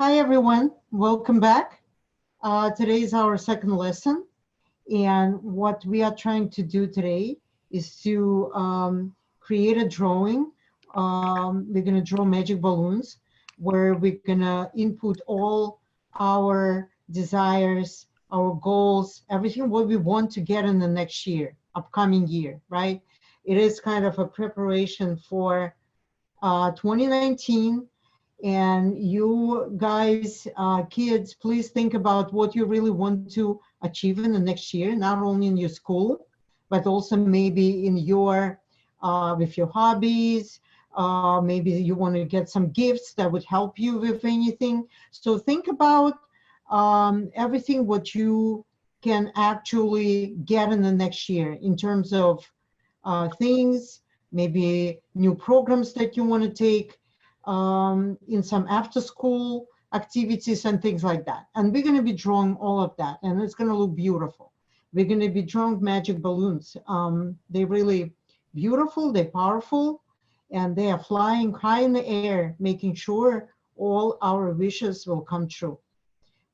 Hi everyone, welcome back. Today is our second lesson, and what we are trying to do today is to create a drawing. We're going to draw magic balloons where we're going to input all our desires, our goals, everything what we want to get in the next year, upcoming year, right? It is kind of a preparation for 2019. And you guys, kids, please think about what you really want to achieve in the next year, not only in your school, but also maybe in your, with your hobbies. Maybe you want to get some gifts that would help you with anything. So think about everything what you can actually get in the next year in terms of things, maybe new programs that you want to take, in some after school activities and things like that. And we're going to be drawing all of that, and it's going to look beautiful. We're going to be drawing magic balloons. They're really beautiful, they're powerful, and they are flying high in the air, making sure all our wishes will come true.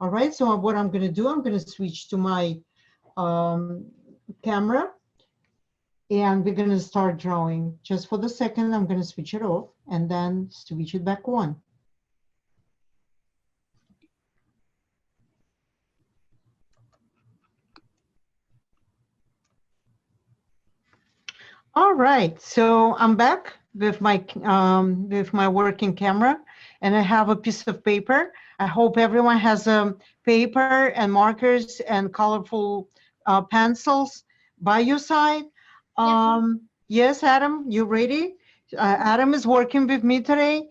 All right, so what I'm going to do, I'm going to switch to my camera. And we're going to start drawing. Just for the second, I'm going to switch it off and then switch it back on. All right, so I'm back with my working camera, and I have a piece of paper. I hope everyone has paper and markers and colorful pencils by your side. Yes, Adam, you ready? Adam is working with me today.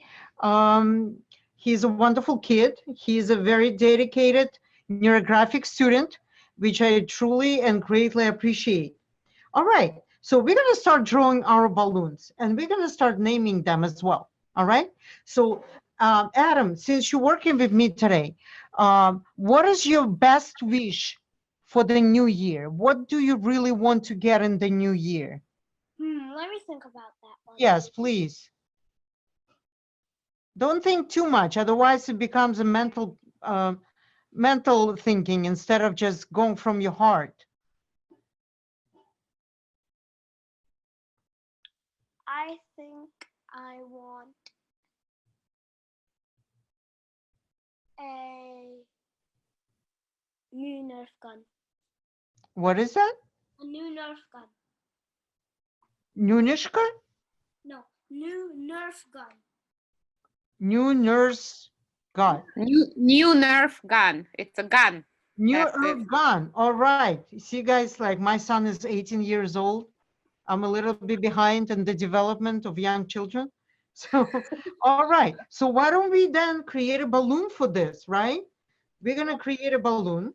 He's a wonderful kid. He's a very dedicated neurographic student, which I truly and greatly appreciate. All right, so we're going to start drawing our balloons, and we're going to start naming them as well. All right, so Adam, since you're working with me today, what is your best wish for the new year? What do you really want to get in the new year? Let me think about that one. Yes, please. Don't think too much, otherwise it becomes a mental thinking instead of just going from your heart. I think I want a new Nerf gun. What is that? A new Nerf gun. Nunishka? No, new Nerf gun. New nurse gun. New Nerf gun. It's a gun. New Nerf gun. All right. See, guys, like my son is 18 years old. I'm a little bit behind in the development of young children. So, all right. So why don't we then create a balloon for this, right? We're going to create a balloon.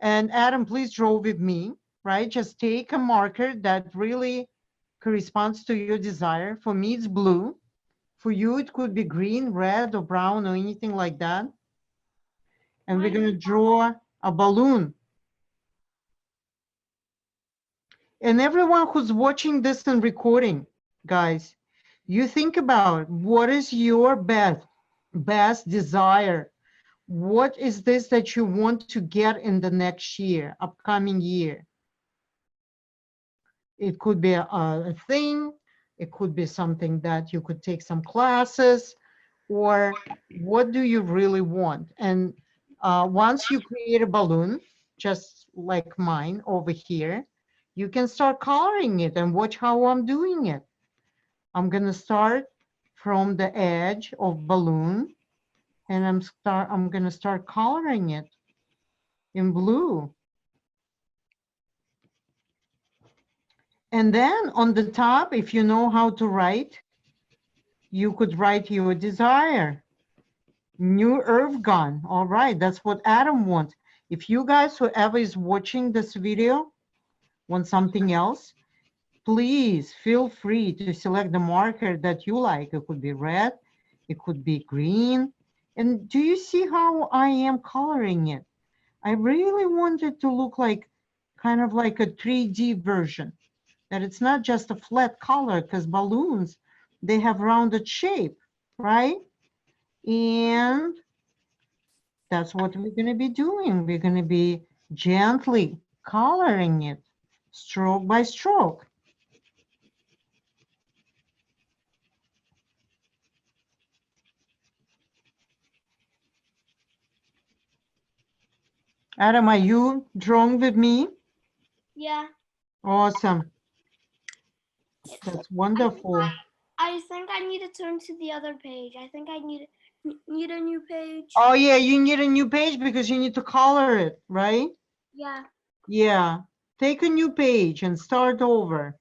And Adam, please draw with me, right? Just take a marker that really corresponds to your desire. For me, it's blue. For you, it could be green, red, or brown, or anything like that. And we're going to draw a balloon. And everyone who's watching this and recording, guys, you think about what is your best desire? What is this that you want to get in the next year, upcoming year? It could be a thing. It could be something that you could take some classes, or what do you really want? And once you create a balloon, just like mine over here, you can start coloring it and watch how I'm doing it. I'm gonna start from the edge of balloon, and I'm gonna start coloring it in blue. And then on the top, if you know how to write, you could write your desire. New Nerf gun. All right, that's what Adam wants. If you guys, whoever is watching this video, want something else, please feel free to select the marker that you like. It could be red, it could be green. And do you see how I am coloring it? I really want it to look like kind of like a 3D version, that it's not just a flat color, because balloons, they have rounded shape, right? And That's what we're going to be doing. We're going to be gently coloring it, stroke by stroke. Adam, are you drawing with me? Yeah. Awesome. That's wonderful. I think I need to turn to the other page. I think I need a new page. Oh, yeah, you need a new page because you need to color it, right? Yeah. Yeah. Take a new page and start over.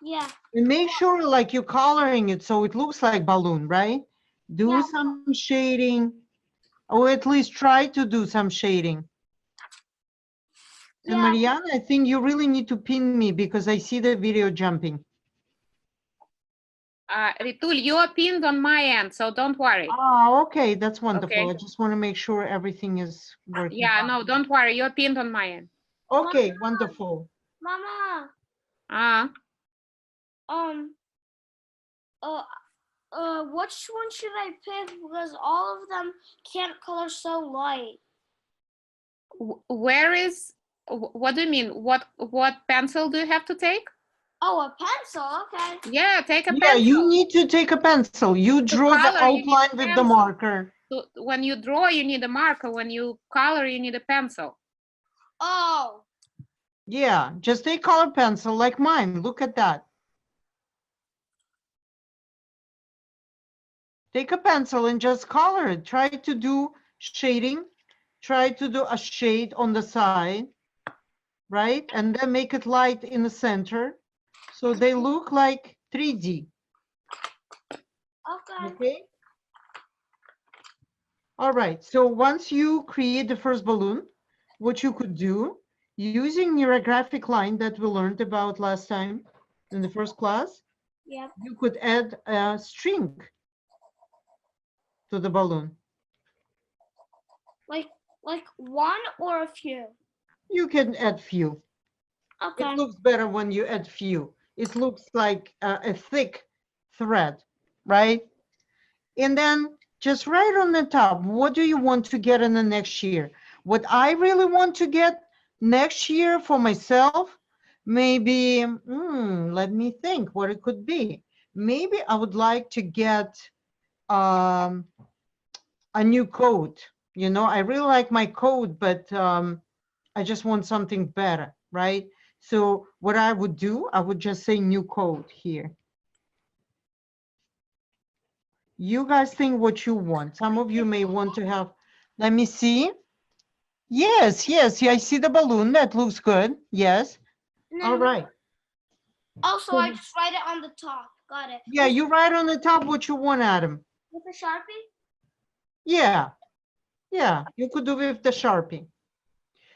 Yeah. And make sure like you're coloring it so it looks like balloon, right? Do Yeah. some shading, or at least try to do some shading. And Yeah. Mariana, I think you really need to pin me because I see the video jumping. Ritul, you are pinned on my end, so don't worry. Oh, okay, that's wonderful. Okay. I just want to make sure everything is working. Yeah, no, don't worry. You're pinned on my end. Okay, wonderful. Mama. Uh, Which one should I pick? Because all of them can't color so light. where is, what do you mean? What pencil do you have to take? Oh, a pencil. Okay. Yeah, take a Yeah, pencil. you need to take a pencil. You draw the color, you need outline a with the pencil. marker. So when you draw, you need a marker. When you color, you need a pencil. Oh. Yeah, just take color pencil like mine. Look at that. Take a pencil and just color it. Try to do shading. Try to do a shade on the side, right? And then make it light in the center. So they look like 3D. Okay. Okay. All right. So once you create the first balloon, what you could do using neurographic line that we learned about last time in the first class, Yep. you could add a string to the balloon. Like one or a few. You can add few. Okay. It looks better when you add few. It looks like a thick thread, right? And then just right on the top, what do you want to get in the next year? What I really want to get next year for myself, maybe, let me think what it could be. Maybe I would like to get a new coat. You know, I really like my coat, but I just want something better, right? So what I would do, I would just say new coat here. You guys think what you want. Some of you may want to have, let me see. Yes, yes, yeah, I see the balloon. That looks good. Yes. All right. Also, I just write it on the top. Got it. Yeah, you write on the top what you want, Adam. With a Sharpie? Yeah. Yeah, you could do with the Sharpie.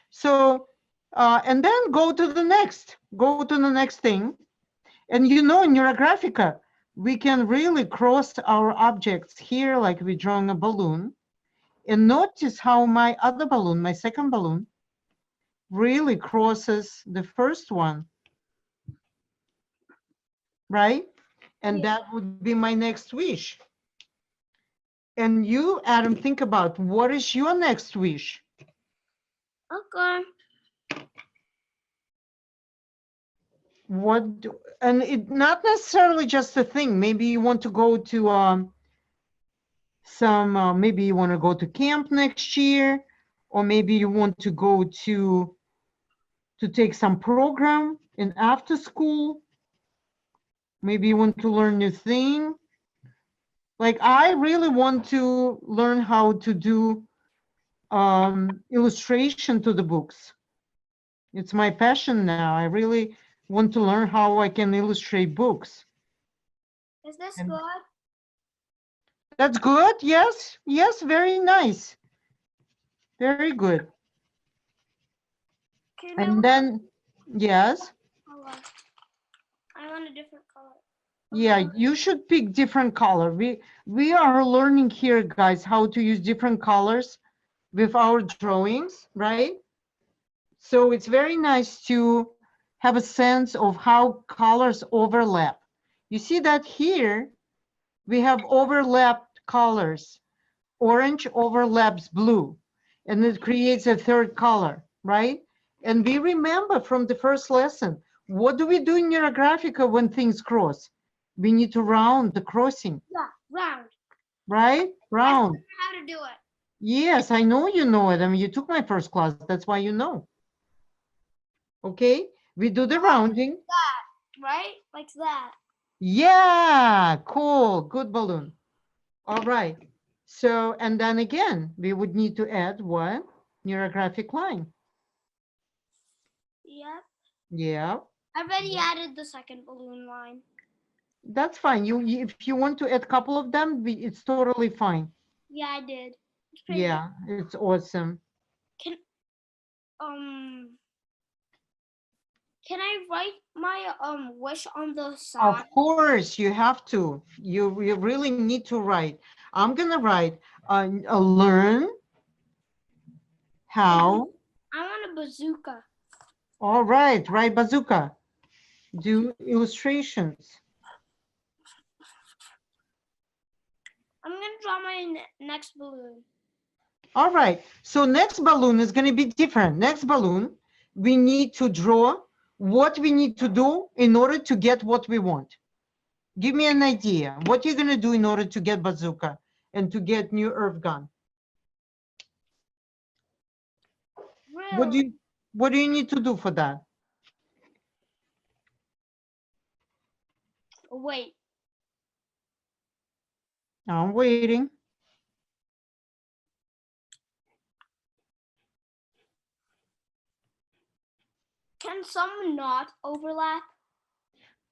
So, and then go to the next. Go to the next thing. And you know, in Neurographica, we can really cross our objects here, like we're drawing a balloon. And notice how my other balloon, my second balloon, really crosses the first one, right? And Yeah. that would be my next wish. And you, Adam, think about what is your next wish? Okay. What, and it not necessarily just a thing. Maybe you want to go to maybe you want to go to camp next year, or maybe you want to go to take some program in after school. Maybe you want to learn new thing. Like I really want to learn how to do illustration to the books. It's my passion now. I really want to learn how I can illustrate books. Is this And good? that's good. Yes. Yes. Very nice. Very good. Okay, And then, yes. color. I want a different color. Yeah, you should pick different color. We are learning here, guys, how to use different colors with our drawings, right? So it's very nice to have a sense of how colors overlap. You see that here, we have overlapped colors. Orange overlaps blue. and it creates a third color, right? And we remember from the first lesson, what do we do in Neurographica when things cross? We need to round the crossing, Yeah, round. right? Round. How to do it. Yes, I know you know it. I mean, you took my first class. That's why you know. Okay, we do the rounding. That, right? Like that. Yeah, cool. Good balloon. All right. So, and then again, we would need to add what? Neurographic line. Yep. Yeah, I already added the second balloon line. that's fine. If you want to add a couple of them, it's totally fine. Yeah, I did. It's pretty Yeah, it's awesome. Can um can I write my wish on the side? Of course, you have to. You really need to write. I'm gonna write learn how. I want a bazooka. All right, right, bazooka. Do illustrations. I'm gonna draw my next balloon. All right, so next balloon is gonna be different. Next balloon, we need to draw what we need to do in order to get what we want. Give me an idea. What you're gonna do in order to get bazooka and to get new Earth gun? Really? What do you need to do for that? Wait. I'm waiting. Can some not overlap?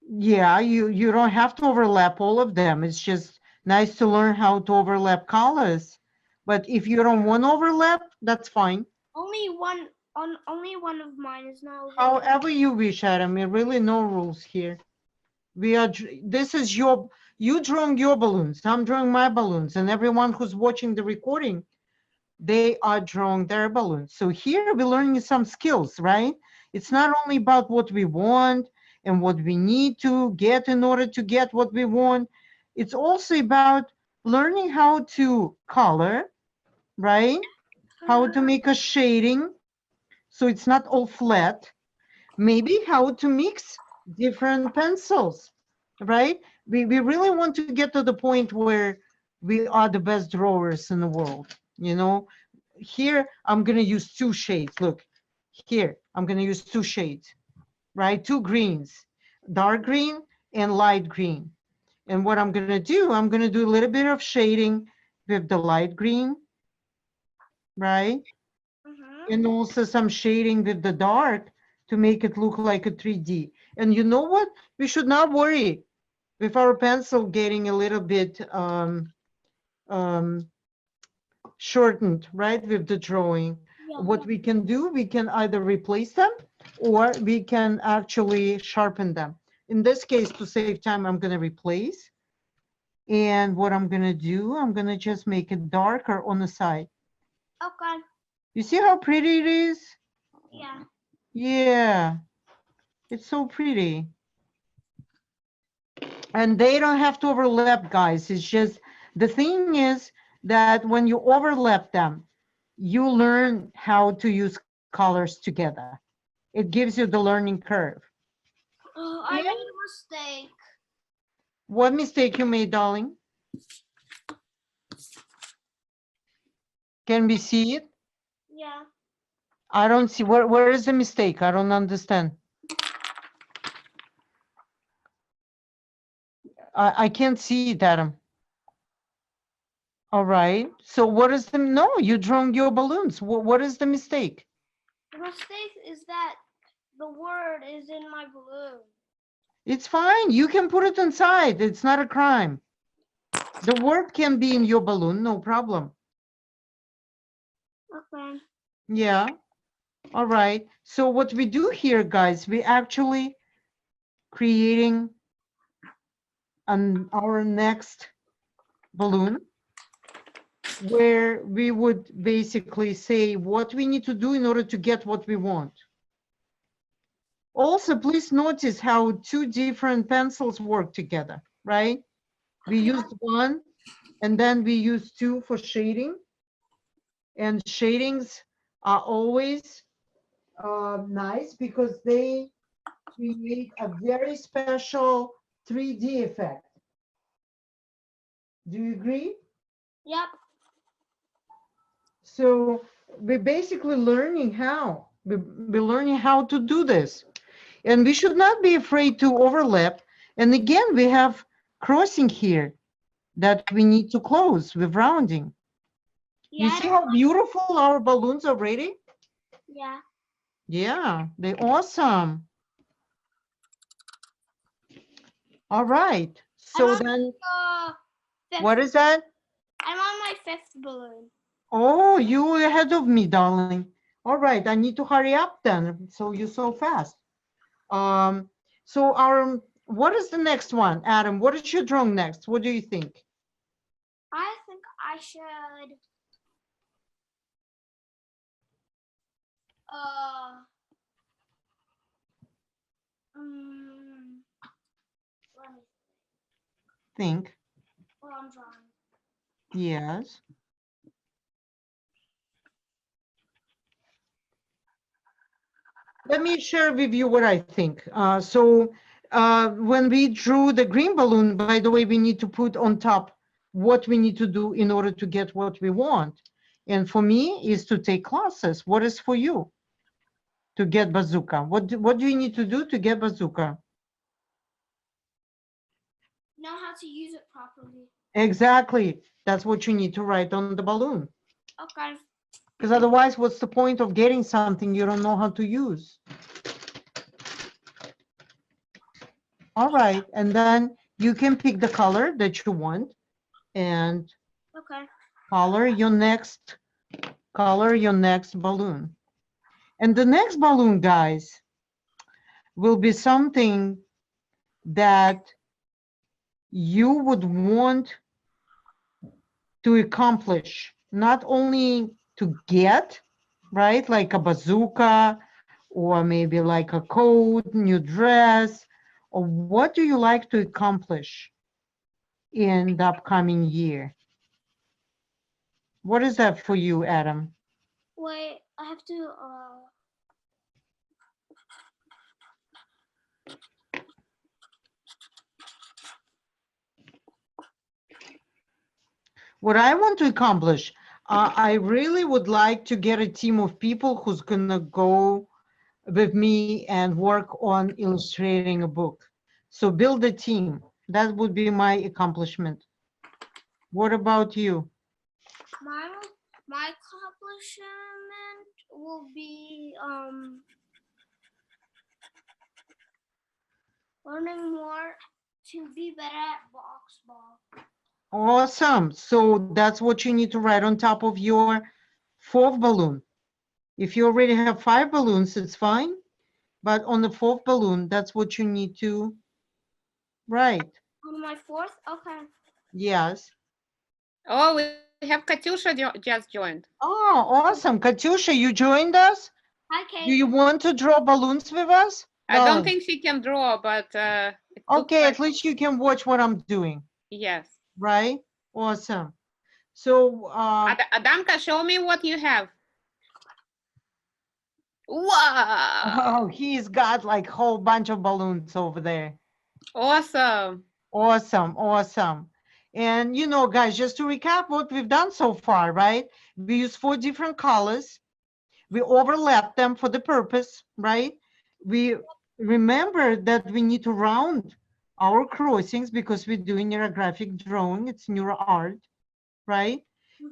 Yeah, you don't have to overlap all of them. It's just nice to learn how to overlap colors. But if you don't want overlap, that's fine. Only one of mine is not overlap. However you wish, Adam. Really no rules here. This is you drawing your balloons. I'm drawing my balloons, and everyone who's watching the recording, they are drawing their balloons. So here we're learning some skills, right? It's not only about what we want and what we need to get in order to get what we want. It's also about learning how to color, right? How to make a shading so it's not all flat. Maybe how to mix different pencils, right? We really want to get to the point where we are the best drawers in the world, you know? Here, I'm gonna use two shades. Look, here, I'm gonna use two shades, right? Two greens, dark green and light green. And what I'm gonna do, I'm gonna do a little bit of shading with the light green, right? And also some shading with the dark to make it look like a 3D. And you know what? We should not worry with our pencil getting a little bit shortened, right, with the drawing. Yeah. What we can do, we can either replace them or we can actually sharpen them. In this case, to save time, I'm going to replace. And what I'm going to do, I'm going to just make it darker on the side. Okay. You see how pretty it is? Yeah. Yeah, it's so pretty. And they don't have to overlap, guys. It's just, the thing is that when you overlap them, you learn how to use colors together. It gives you the learning curve. Oh, I made a mistake. What mistake you made, darling? Can we see it? Yeah. I don't see, where is the mistake? I don't understand. I can't see it, Adam. All right, so what is the, no, you drawing your balloons. What is the mistake? The mistake is that the word is in my balloon. It's fine, you can put it inside. It's not a crime. The word can be in your balloon, no problem. Okay. Yeah, all right. So what we do here, guys, we actually creating our next balloon where we would basically say what we need to do in order to get what we want. Also, please notice how two different pencils work together, right? We used one and then we used two for shading. And shadings are always nice because they create a very special 3D effect. Do you agree? Yep. So we're basically learning how. We're learning how to do this. And we should not be afraid to overlap. And again, we have crossing here that we need to close with rounding. You Yeah. see how beautiful our balloons are already? Yeah. Yeah, they're awesome. All right. So I'm then, on the what is that? I'm on my 5th balloon. Oh, you're ahead of me, darling. All right, I need to hurry up then. So you're so fast. Um, so our, what is the next one, Adam? What is your drawing next? What do you think? I think I should uh um let me Think. what I'm drawing. Yes. Let me share with you what I think. When we drew the green balloon, by the way, we need to put on top what we need to do in order to get what we want. And for me is to take classes. What is for you to get bazooka? What do you need to do to get bazooka? Know how to use it properly. Exactly. That's what you need to write on the balloon. Okay. Because otherwise, what's the point of getting something you don't know how to use? All right. And then you can pick the color that you want and Okay. color your next balloon. And the next balloon, guys, will be something that you would want to accomplish, not only to get, right, like a bazooka or maybe like a coat, new dress, or what do you like to accomplish in the upcoming year? What is that for you, Adam? Wait, I have to What I want to accomplish, I really would like to get a team of people who's gonna go with me and work on illustrating a book. So build a team. That would be my accomplishment. What about you? my accomplishment will be learning more to be better at box ball. Awesome. So that's what you need to write on top of your fourth balloon. If you already have 5 balloons, it's fine. But on the fourth balloon, that's what you need to write. On my 4th? Okay. Yes. Oh, we have Katyusha just joined. Oh, awesome. Katyusha, you joined us? Hi, Do Kate. you want to draw balloons with us? I don't Darling? think she can draw, but it looks Okay, like at least you can watch what I'm doing, yes. right? Awesome. So, Adamka, show me what you have. Wow! oh, he's got like a whole bunch of balloons over there. Awesome. Awesome, awesome. And you know, guys, just to recap what we've done so far, right? We use 4 different colors. We overlap them for the purpose, right? We remember that we need to round our crossings because we're doing neurographic drawing. It's neuroart, right?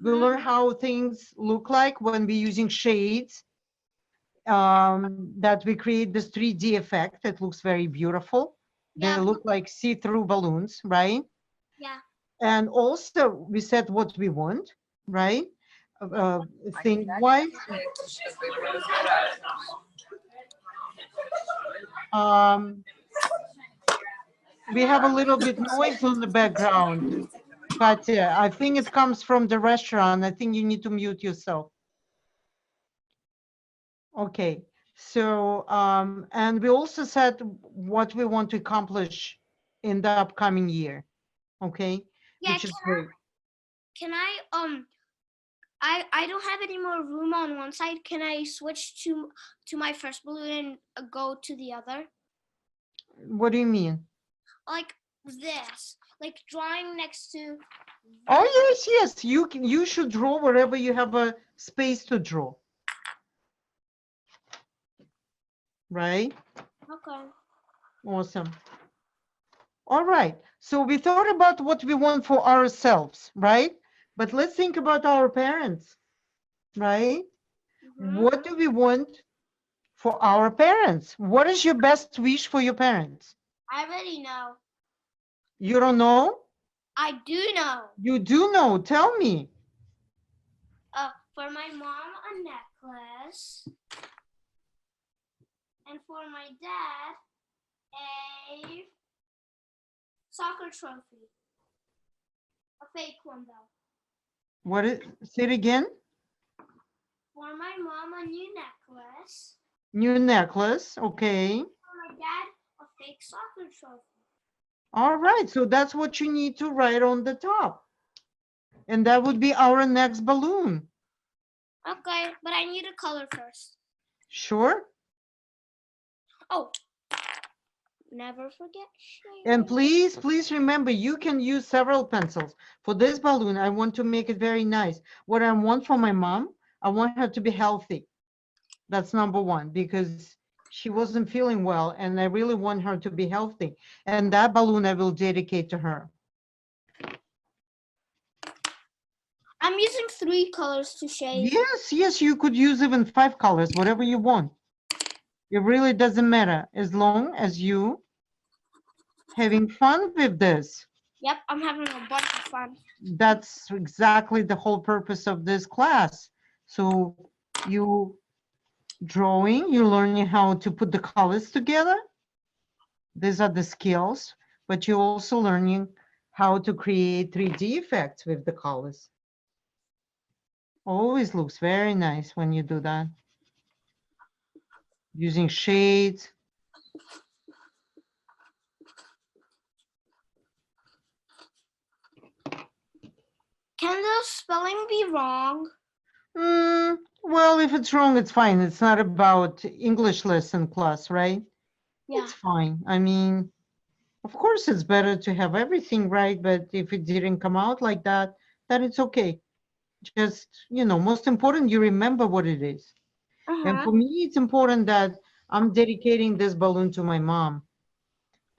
We learn how things look like when we're using shades, that we create this 3D effect. It looks very beautiful. They Yeah. look like see-through balloons, right? Yeah. And also we said what we want, right? Uh, Thing-wise. Um, we have a little bit noise on the background. Katya, I think it comes from the restaurant. I think you need to mute yourself. Okay, so, and we also said what we want to accomplish in the upcoming year, okay? Yeah, Which is great. can I don't have any more room on one side. Can I switch to my first balloon and go to the other? What do you mean? Like this, like drawing next to. Oh, yes, yes. You should draw wherever you have a space to draw. Right? Okay. Awesome. All right. So we thought about what we want for ourselves, right? But let's think about our parents, right? What do we want for our parents? What is your best wish for your parents? I already know. You don't know? I do know. You do know. Tell me. For my mom, a necklace, and for my dad, a soccer trophy. A fake one though. What is, say it again? For my mom, a new necklace. New necklace. Okay. For my dad, a fake soccer trophy. All right. So that's what you need to write on the top. And that would be our next balloon. Okay, but I need a color first. Sure. Oh, never forget shade. And please, please remember, you can use several pencils. For this balloon, I want to make it very nice. What I want for my mom, I want her to be healthy. That's number one, because she wasn't feeling well, and I really want her to be healthy. And that balloon I will dedicate to her. I'm using 3 colors to shade. Yes, yes, you could use even 5 colors, whatever you want. It really doesn't matter, as long as you having fun with this. Yep, I'm having a bunch of fun. That's exactly the whole purpose of this class. So you drawing, you're learning how to put the colors together. These are the skills, but you're also learning how to create 3D effects with the colors. Always looks very nice when you do that. Using shades. Can the spelling be wrong? Well, if it's wrong, it's fine. It's not about English lesson class, right? Yeah. It's fine. I mean, of course, it's better to have everything right, but if it didn't come out like that, then it's okay. Just, most important, you remember what it is. And for me, it's important that I'm dedicating this balloon to my mom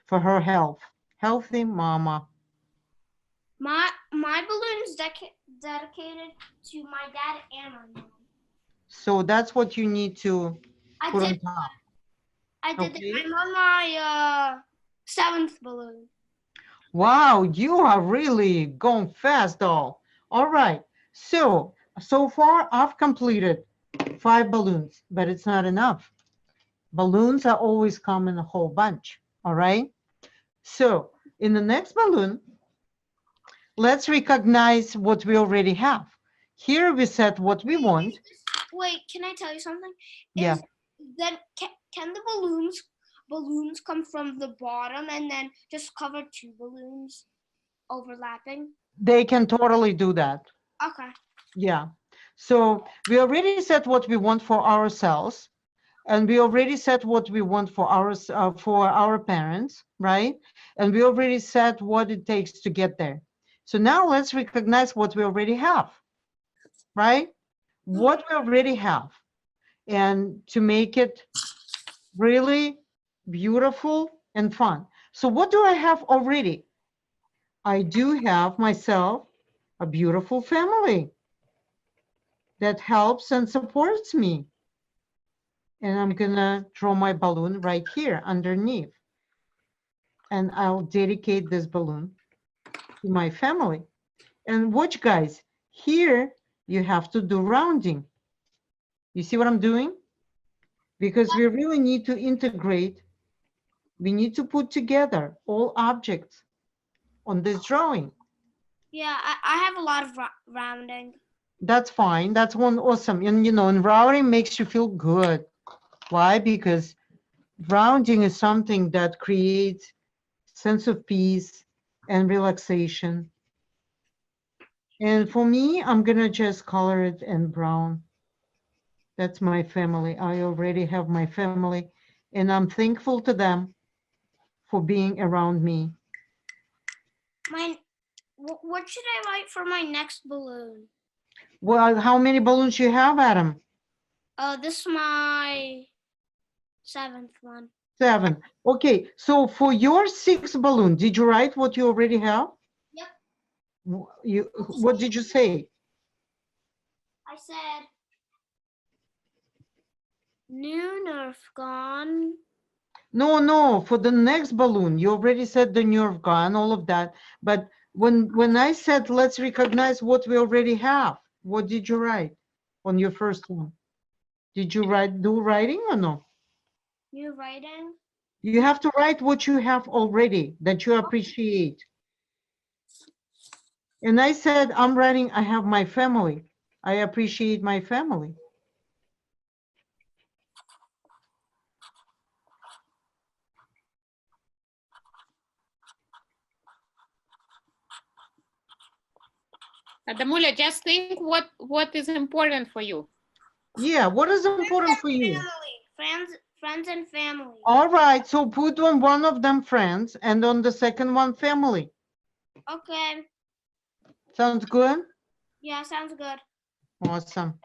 for her health. Healthy mama. My balloon is dedicated to my dad and my mom. So that's what you need to put on top. I did Okay. I'm on my 7th balloon. Wow, you are really going fast, doll. All right. So far I've completed 5 balloons, but it's not enough. Balloons are always come in a whole bunch. All right. So in the next balloon, let's recognize what we already have. Here we set what we want. Wait, can I tell you something? Yeah. Then can the balloons come from the bottom and then just cover 2 balloons overlapping? They can totally do that. Okay. Yeah. So we already set what we want for ourselves, and we already set what we want for our parents, right? And we already set what it takes to get there. So now let's recognize what we already have, right? What we already have, and to make it really beautiful and fun. So what do I have already? I do have myself a beautiful family that helps and supports me. And I'm gonna draw my balloon right here underneath. And I'll dedicate this balloon to my family. And watch, guys, here you have to do rounding. You see what I'm doing? Because we really need to integrate, we need to put together all objects on this drawing. Yeah, I have a lot of rounding. That's fine. That's one awesome. And rounding makes you feel good. Why? Because rounding is something that creates sense of peace and relaxation. And for me, I'm gonna just color it in brown. That's my family. I already have my family, and I'm thankful to them for being around me. What should I write for my next balloon? Well, how many balloons you have, Adam? This is my 7th one. 7. Okay, so for your 6th balloon, did you write what you already have? Yep. What did you say? I said new nerf gone. No, for the next balloon, you already said the nerve gun, all of that. But when I said let's recognize what we already have, what did you write on your first one? Did you do writing or no? New writing. You have to write what you have already that you appreciate. And I said, I'm writing, I have my family. I appreciate my family. Adamulia, just think what is important for you. Yeah, what is important for you? Friends and family. All right, so put on one of them friends and on the second one family. Okay. Sounds good? Yeah, sounds good. Awesome.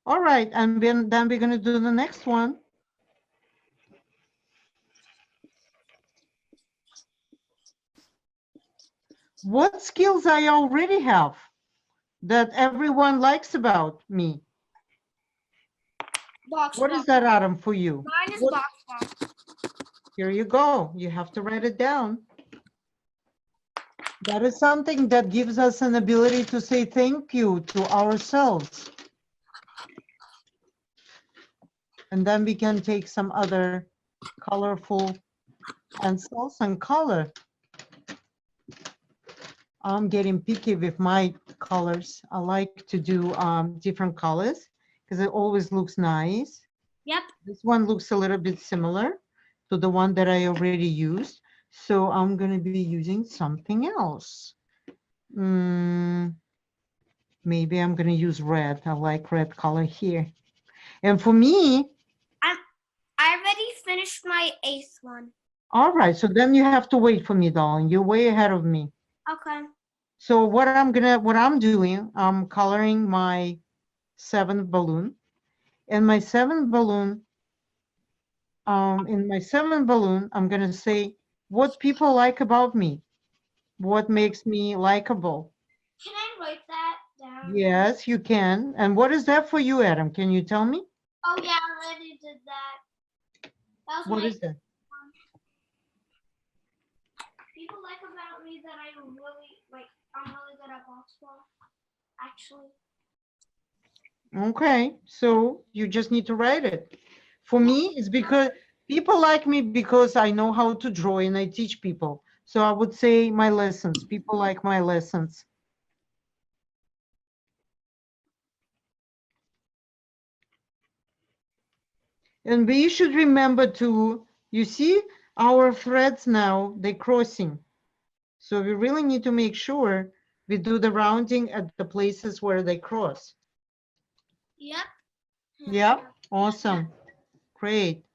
All right, and then we're gonna do the next one. What skills I already have that everyone likes about me? Box. What is that, Adam, for you? Mine is box. Here you go. You have to write it down. That is something that gives us an ability to say thank you to ourselves. And then we can take some other colorful pencils and color. I'm getting picky with my colors. I like to do different colors because it always looks nice. Yep. This one looks a little bit similar to the one that I already used. So I'm going to be using something else. Maybe I'm going to use red. I like red color here. And for me, I already finished my 8th one. all right, so then you have to wait for me, darling. You're way ahead of me. Okay. So what I'm doing, I'm coloring my 7th balloon. And my 7th balloon, in my 7th balloon, I'm gonna say what people like about me, what makes me likable. Can I write that down? Yes, you can. And what is that for you, Adam? Can you tell me? Oh yeah, I already did that. What is that? People like about me that I'm really good at basketball. Actually. Okay, so you just need to write it. For me, it's because people like me because I know how to draw and I teach people. So I would say my lessons. People like my lessons. And we should remember to, you see, our threads now, they're crossing. So we really need to make sure we do the rounding at the places where they cross. Yep. Yeah, awesome. Great.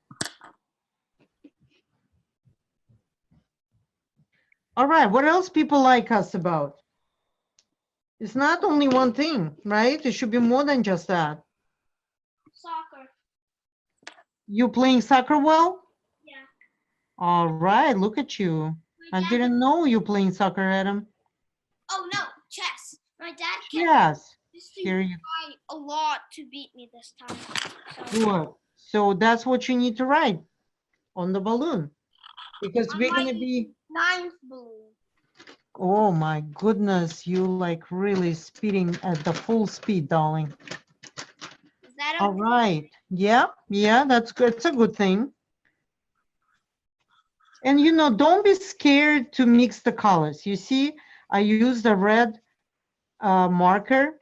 All right, what else people like us about? It's not only one thing, right? It should be more than just that. Soccer. You playing soccer well? Yeah. All right, look at you. I didn't know you playing soccer, Adam. Oh no, chess. My dad Yes. used to Here you fight a lot to beat me this time. Good. So that's what you need to write on the balloon. Because On we're my gonna be, 9th balloon. oh my goodness, you like really speeding at the full speed, darling. Is that okay? All right. Yeah, that's good. It's a good thing. And you know, don't be scared to mix the colors. You see, I used a red marker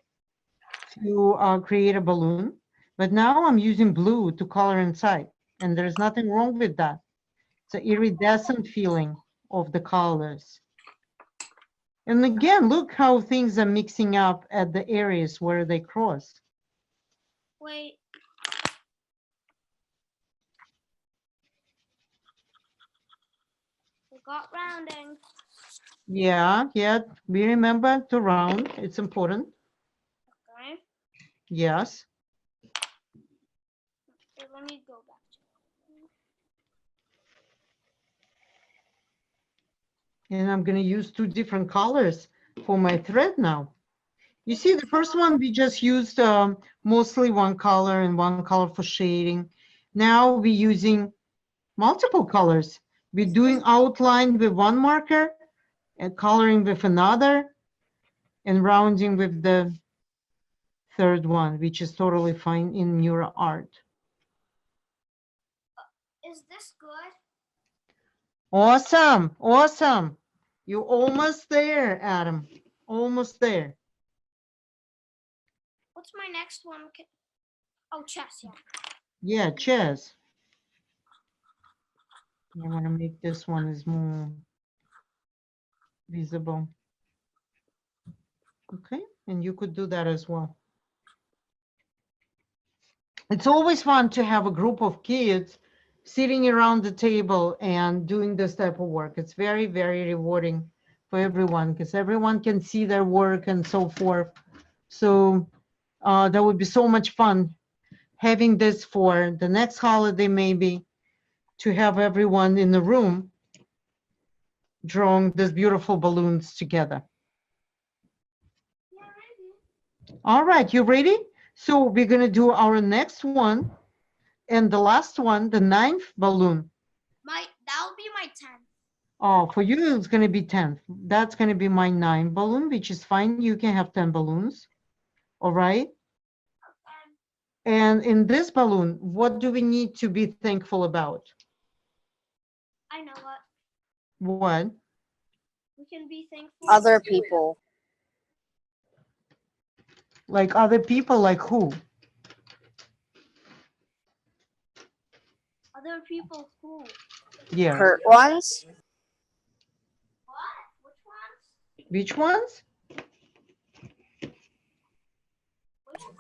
to create a balloon, but now I'm using blue to color inside. And there's nothing wrong with that. It's an iridescent feeling of the colors. And again, look how things are mixing up at the areas where they cross. Wait. We got rounding. Yeah, we remember to round. It's important. Okay. Yes. Okay, let me go back to And I'm going to use two different colors for my thread now. You see, the first one, we just used mostly one color and one color for shading. Now we're using multiple colors. We're doing outline with one marker and coloring with another and rounding with the third one, which is totally fine in Neuroart. Is this good? Awesome, awesome. You're almost there, Adam. Almost there. What's my next one? Oh, chess, yeah. Yeah, chess. I want to make this one is more visible. Okay, and you could do that as well. It's always fun to have a group of kids sitting around the table and doing this type of work. It's very, very rewarding for everyone because everyone can see their work and so forth. So that would be so much fun having this for the next holiday, maybe, to have everyone in the room drawing these beautiful balloons together. Yeah, ready. All right, you ready? So we're going to do our next one and the last one, the 9th balloon. That'll be my 10th. Oh, for you, it's going to be 10th. That's going to be my 9 balloon, which is fine. You can have 10 balloons. All right. And in this balloon, what do we need to be thankful about? I know what. What? We can be thankful. Other people. Like other people, like who? Other people who? Yeah. Hurt ones. What? Which Which ones? ones?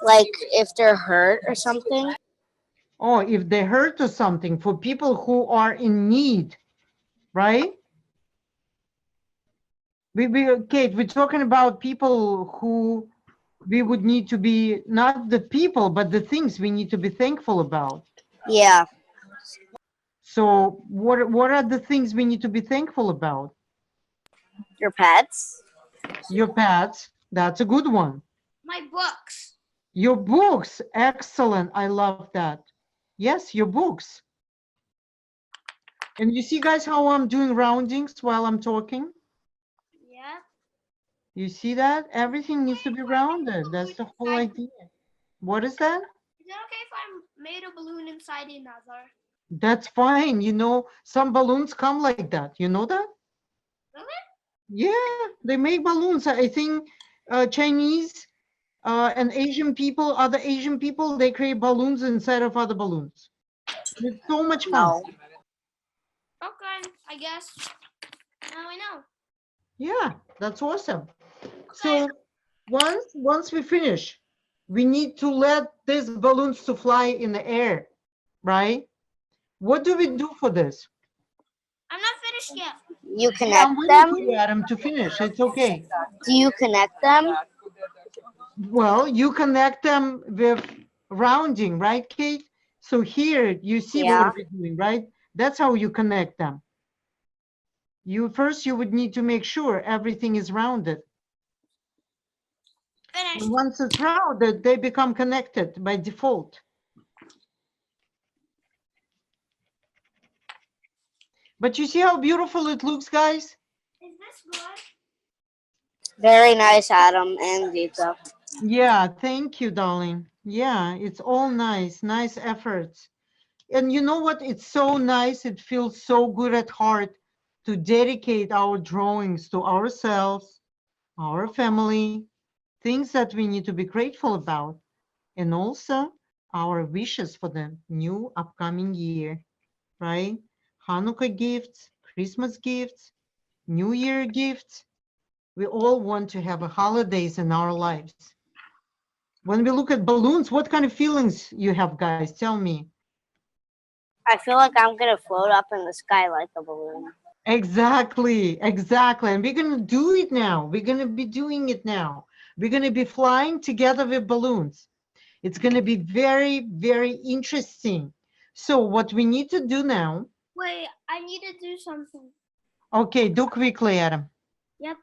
Like if they're hurt or something. Oh, if they hurt or something, for people who are in need, right? Kate, we're talking about people who we would need to be, not the people, but the things we need to be thankful about. Yeah. So what are the things we need to be thankful about? Your pets. Your pets, that's a good one. My books. Your books, excellent, I love that. Yes, your books. And you see, guys, how I'm doing roundings while I'm talking? Yeah. You see that? Everything needs to be rounded. That's the whole idea. What is that? Is it okay if I made a balloon inside another? That's fine. You know, some balloons come like that. You know that? Really? Yeah, they make balloons. I think Chinese and Asian people, other Asian people, they create balloons inside of other balloons. It's so much fun. No. Okay, I guess. Now I know. Yeah, that's awesome. So once we finish, we need to let these balloons to fly in the air, right? What do we do for this? I'm not finished yet. You Yeah, connect I'm waiting them. for you, Adam, to finish. It's okay. Do you connect them? Well, you connect them with rounding, right, Kate? So here you see Yeah. what we're doing, right? That's how you connect them. You would need to make sure everything is rounded. Finished. And once it's rounded, they become connected by default. But you see how beautiful it looks, guys? Is this good? Very nice, Adam and Zita. Yeah, thank you, darling. Yeah, it's all nice, nice efforts. And you know what? It's so nice. It feels so good at heart to dedicate our drawings to ourselves, our family, things that we need to be grateful about, and also our wishes for the new upcoming year, right? Hanukkah gifts, Christmas gifts, New Year gifts. We all want to have a holidays in our lives. When we look at balloons, what kind of feelings you have, guys? Tell me. I feel like I'm gonna float up in the sky like a balloon. Exactly, exactly. And we're going to do it now. We're going to be doing it now. We're going to be flying together with balloons. It's going to be very, very interesting. So what we need to do now. Wait, I need to do something. Okay, do quickly, Adam. Yep.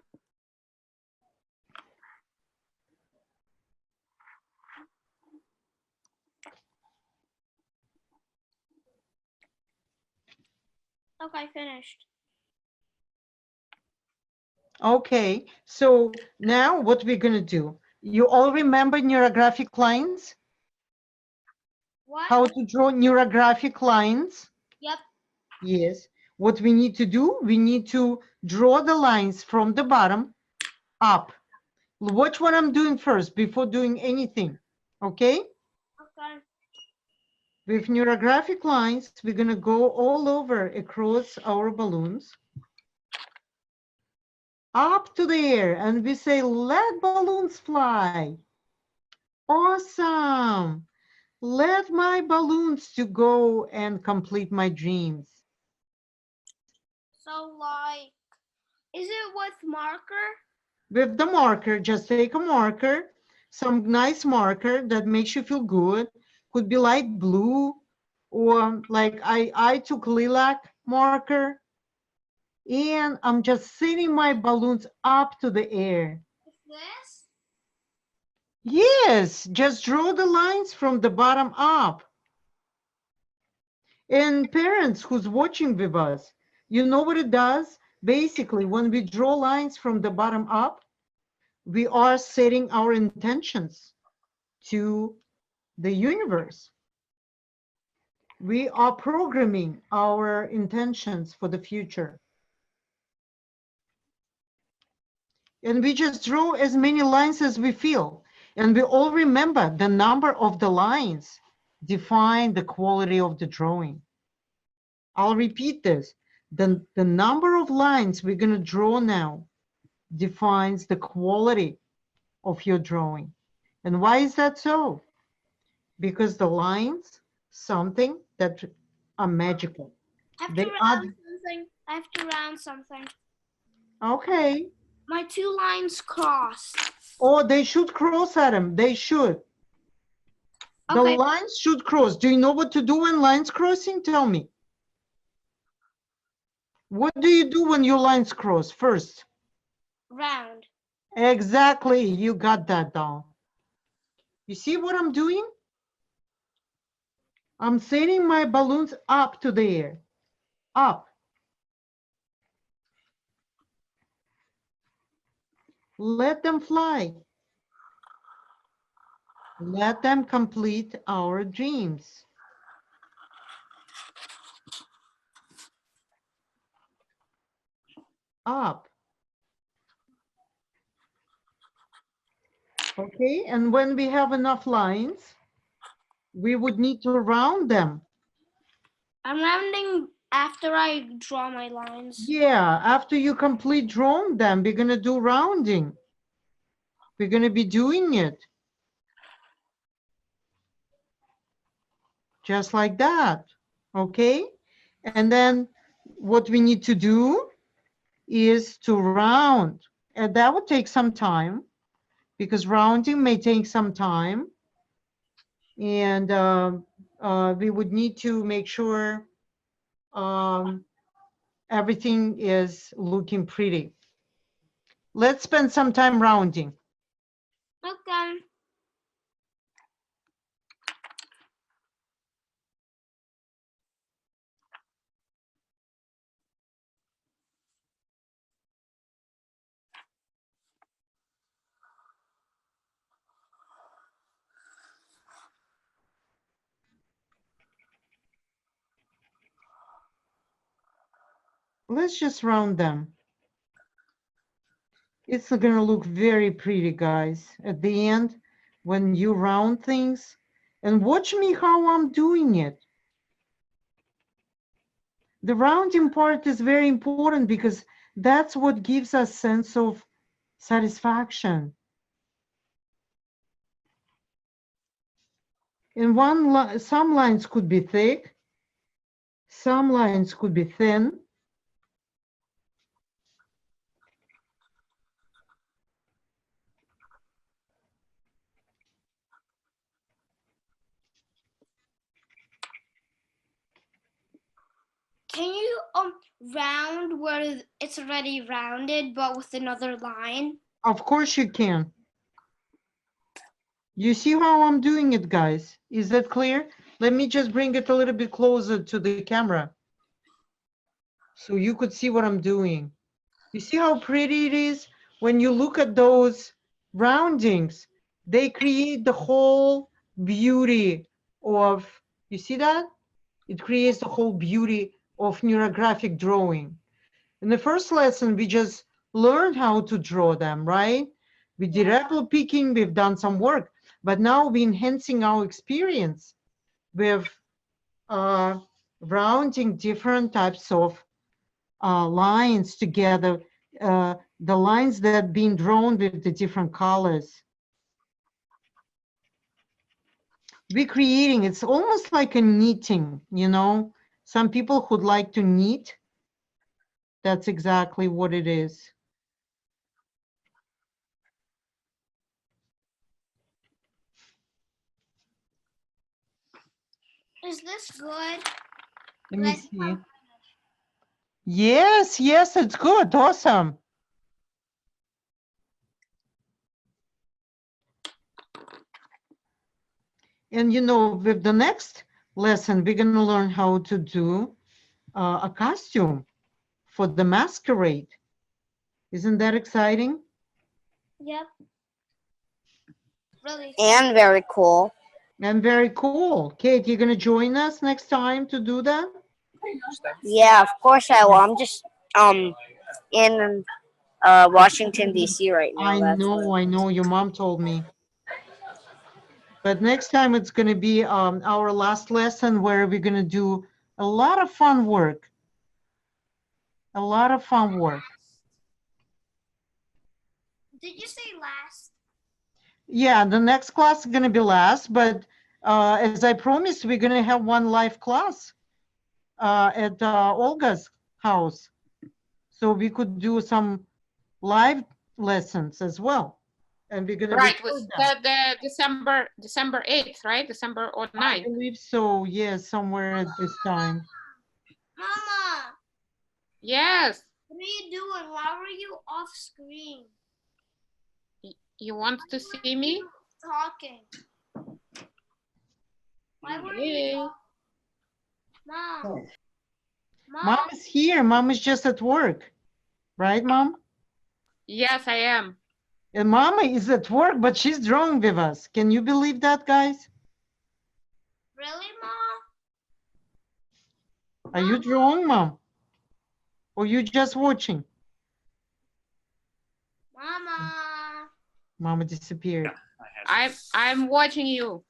Okay, finished. Okay, so now what we're going to do. You all remember neurographic lines? What? How to draw neurographic lines? Yep. Yes. What we need to do, we need to draw the lines from the bottom up. Watch what I'm doing first before doing anything. Okay? Okay. With neurographic lines, we're going to go all over across our balloons. Up to the air. And we say, let balloons fly. Awesome. Let my balloons to go and complete my dreams. So like, is it with marker? With the marker, just take a marker, some nice marker that makes you feel good. Could be light blue, or like I took lilac marker, and I'm just sending my balloons up to the air. This? Yes, just draw the lines from the bottom up. And parents who's watching with us, you know what it does? Basically, when we draw lines from the bottom up, we are setting our intentions to the universe. We are programming our intentions for the future. And we just draw as many lines as we feel. And we all remember the number of the lines define the quality of the drawing. I'll repeat this. The number of lines we're going to draw now defines the quality of your drawing. And why is that so? Because the lines, something that are magical. I have They to are, round something. I have to round something. okay. My two lines cross. Oh, they should cross, Adam. They should. The Okay. lines should cross. Do you know what to do when lines crossing? Tell me. What do you do when your lines cross first? Round. Exactly. You got that down. You see what I'm doing? I'm sending my balloons up to the air. Up. Let them fly. Let them complete our dreams. Up. Okay, and when we have enough lines, we would need to round them. I'm rounding after I draw my lines. Yeah, after you complete drawing them, we're gonna do rounding. We're gonna be doing it. Just like that, okay? And then what we need to do is to round. And that would take some time because rounding may take some time. And we would need to make sure everything is looking pretty. Let's spend some time rounding. Okay. Let's just round them. It's gonna look very pretty, guys. At the end, when you round things, and watch me how I'm doing it. The rounding part is very important because that's what gives us sense of satisfaction. And some lines could be thick, some lines could be thin. Can you round where it's already rounded, but with another line? Of course you can. You see how I'm doing it, guys? Is that clear? Let me just bring it a little bit closer to the camera so you could see what I'm doing. You see how pretty it is? When you look at those roundings, they create the whole beauty of, you see that? It creates the whole beauty of neurographic drawing. In the first lesson, we just learned how to draw them, right? We did apple picking, we've done some work, but now we're enhancing our experience with rounding different types of lines together, the lines that been drawn with the different colors. We're creating, it's almost like a knitting, you know? Some people who'd like to knit, that's exactly what it is. Is this good? Let me see. Yes, yes, it's good. Awesome. And you know, with the next lesson, we're going to learn how to do a costume for the masquerade. Isn't that exciting? Yep. Really. And very cool. And very cool. Kate, you're going to join us next time to do that? Yeah, of course I will. I'm just in Washington D.C. right now. I know. Your mom told me. But next time it's going to be our last lesson where we're going to do a lot of fun work. A lot of fun work. Did you say last? Yeah, the next class is going to be last, but as I promised, we're going to have one live class at Olga's house. So we could do some live lessons as well. And we're going to Right, record the December 8th, right? December or 9th. I believe so, yes, somewhere at this time. Mama, Yes. what are you doing? Why were you off screen? You want to see me? Talking. Why were Yay. you Mom. Mom is here. Mom is just at work. Right, Mom? Yes, I am. And Mama is at work, but she's drawing with us. Can you believe that, guys? Really, Mom? Are you drawing, Mom? Or you just watching? Mama. Mama disappeared. I'm watching you.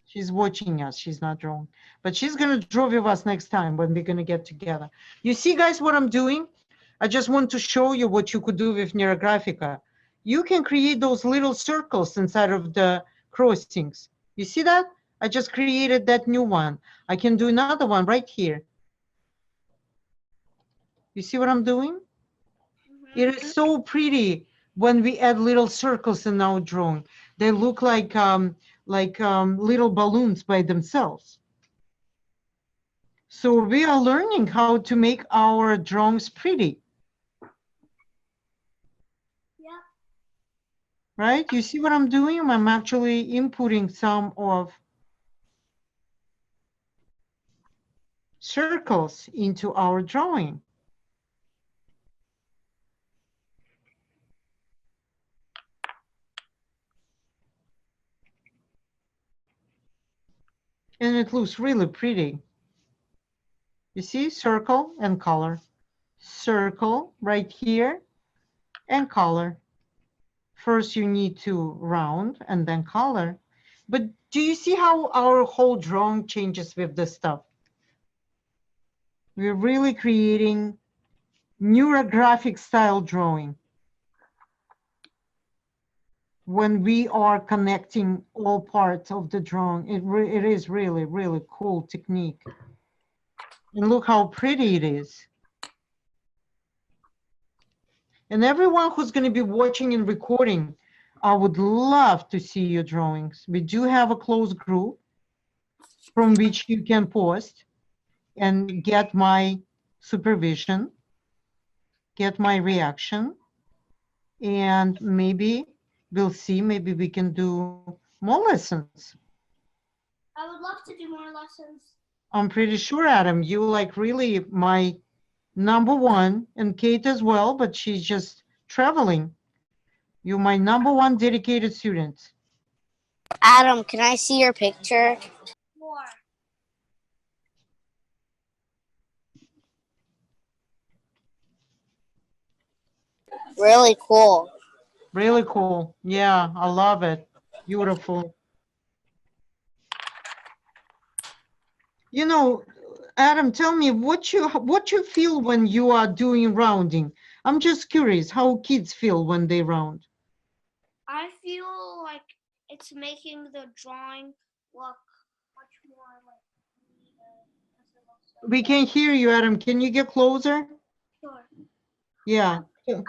She's watching us. She's not drawing. But she's going to draw with us next time when we're going to get together. You see, guys, what I'm doing? I just want to show you what you could do with Neurographica. You can create those little circles inside of the crossings. You see that? I just created that new one. I can do another one right here. You see what I'm doing? It is so pretty when we add little circles in our drawing. They look like little balloons by themselves. So we are learning how to make our drawings pretty. Yep. Right? You see what I'm doing? I'm actually inputting some of circles into our drawing. And it looks really pretty. You see, circle and color. Circle right here and color. First, you need to round and then color. But do you see how our whole drawing changes with this stuff? We're really creating neurographic style drawing. when we are connecting all parts of the drawing. It is really, really cool technique. And look how pretty it is. And everyone who's going to be watching and recording, I would love to see your drawings. We do have a closed group from which you can post and get my supervision, get my reaction, and maybe we'll see, maybe we can do more lessons. I would love to do more lessons. I'm pretty sure, Adam, you like really my number one, and Kate as well, but she's just traveling. You're my number one dedicated student. Adam, can I see your picture? More. Really cool. Really cool. Yeah, I love it. Beautiful. You know, Adam, tell me what you feel when you are doing rounding. I'm just curious how kids feel when they round. I feel like it's making the drawing look much more like We can hear you, Adam. Can you get closer? sure. Yeah. I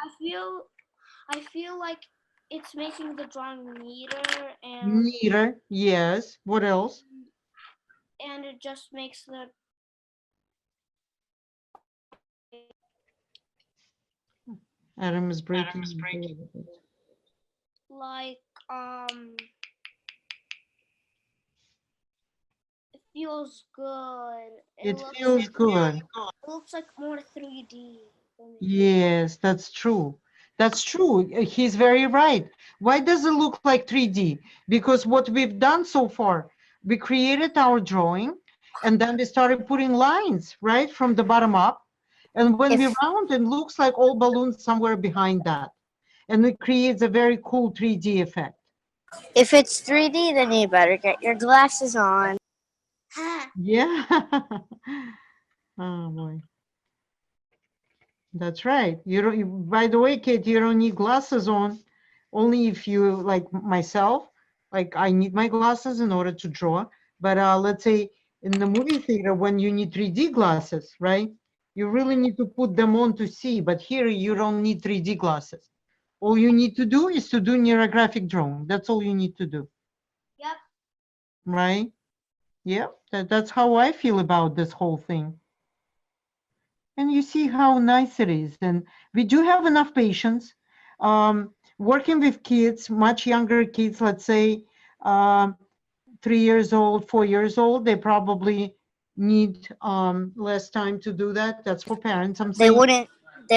feel like it's making the drawing neater and Neater. Yes. What else? it just makes the Adam is breaking. like it feels good. It looks feels like, good. it looks like more 3D. Yes, that's true. That's true. He's very right. Why does it look like 3D? Because what we've done so far, we created our drawing and then we started putting lines, right, from the bottom up. And when we If round, it looks like all balloons somewhere behind that. And it creates a very cool 3D effect. if it's 3D, then you better get your glasses on. Yeah. Oh boy. That's right. You don't, by the way, Kate, you don't need glasses on. Only if you, like myself, like I need my glasses in order to draw. But let's say in the movie theater, when you need 3D glasses, right? You really need to put them on to see. But here you don't need 3D glasses. All you need to do is to do neurographic drawing. That's all you need to do. Yep. Right? Yep. That's how I feel about this whole thing. And you see how nice it is. And we do have enough patience. Working with kids, much younger kids, let's say 3 years old, 4 years old, they probably need less time to do that. That's for parents. I'm They saying,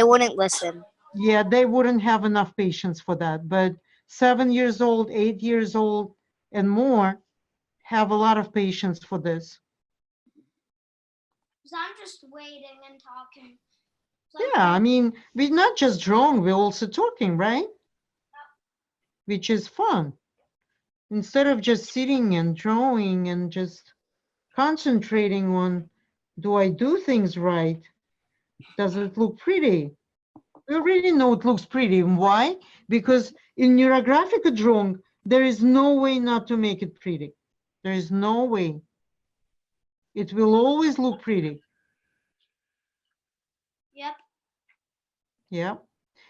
wouldn't listen. yeah, they wouldn't have enough patience for that. But 7 years old, 8 years old, and more have a lot of patience for this. So I'm just waiting and talking. Yeah, I mean, we're not just drawing, we're also talking, right? Which is fun. Instead of just sitting and drawing and just concentrating on, do I do things right? Does it look pretty? We already know it looks pretty. Why? Because in Neurographica drawing, there is no way not to make it pretty. There is no way. It will always look pretty. Yep. Yeah.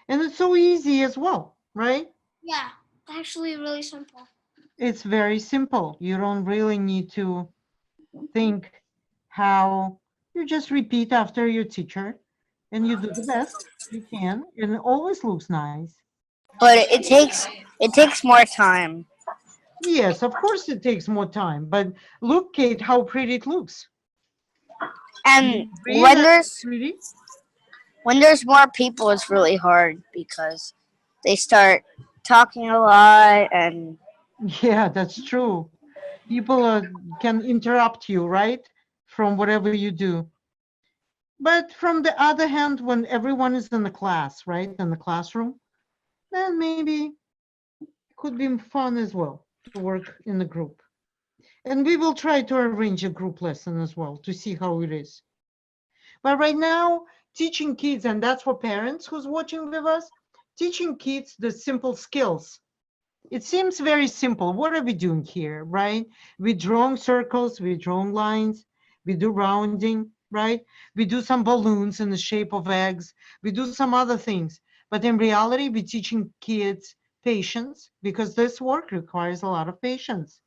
And it's so easy as well, right? Yeah. Actually, really simple. It's very simple. You don't really need to think how, you just repeat after your teacher and you do the best you can, and it always looks nice. But it takes more time. Yes, of course it takes more time, but look, Kate, how pretty it looks. And You agree when that it's there's pretty? when there's more people, it's really hard because they start talking a lot and Yeah, that's true. People can interrupt you, right? From whatever you do. But from the other hand, when everyone is in the class, right, in the classroom, then maybe could be fun as well to work in a group. And we will try to arrange a group lesson as well to see how it is. But right now, teaching kids, and that's for parents who's watching with us, teaching kids the simple skills It seems very simple. What are we doing here, right? We're drawing circles, we're drawing lines, we do rounding, right? We do some balloons in the shape of eggs, we do some other things. But in reality, we're teaching kids patience because this work requires a lot of patience.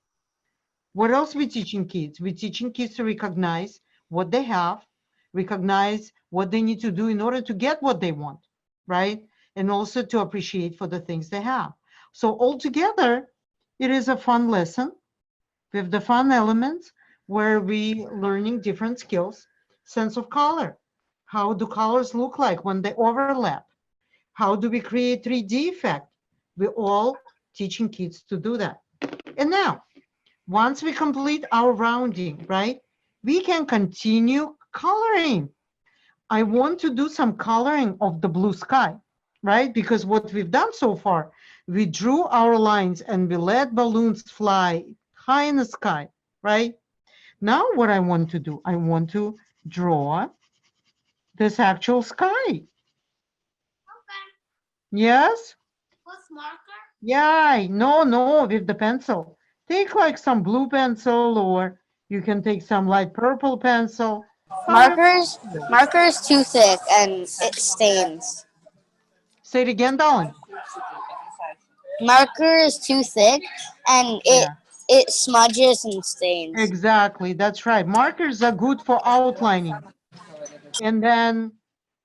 What else we teaching kids? We're teaching kids to recognize what they have, recognize what they need to do in order to get what they want, right? And also to appreciate for the things they have. So altogether, it is a fun lesson with the fun elements where we learning different skills, sense of color. How do colors look like when they overlap? How do we create 3D effect? We're all teaching kids to do that. And now, once we complete our rounding, right, we can continue coloring. I want to do some coloring of the blue sky, right? Because what we've done so far, we drew our lines and we let balloons fly high in the sky, right? Now what I want to do, I want to draw this actual sky. Okay. Yes? With marker? Yeah, no, with the pencil. Take like some blue pencil or you can take some light purple pencil. However Markers, you do. marker is too thick and it stains. Say it again, darling. Marker is too thick and Yeah, it smudges and stains. exactly. That's right. Markers are good for outlining. And then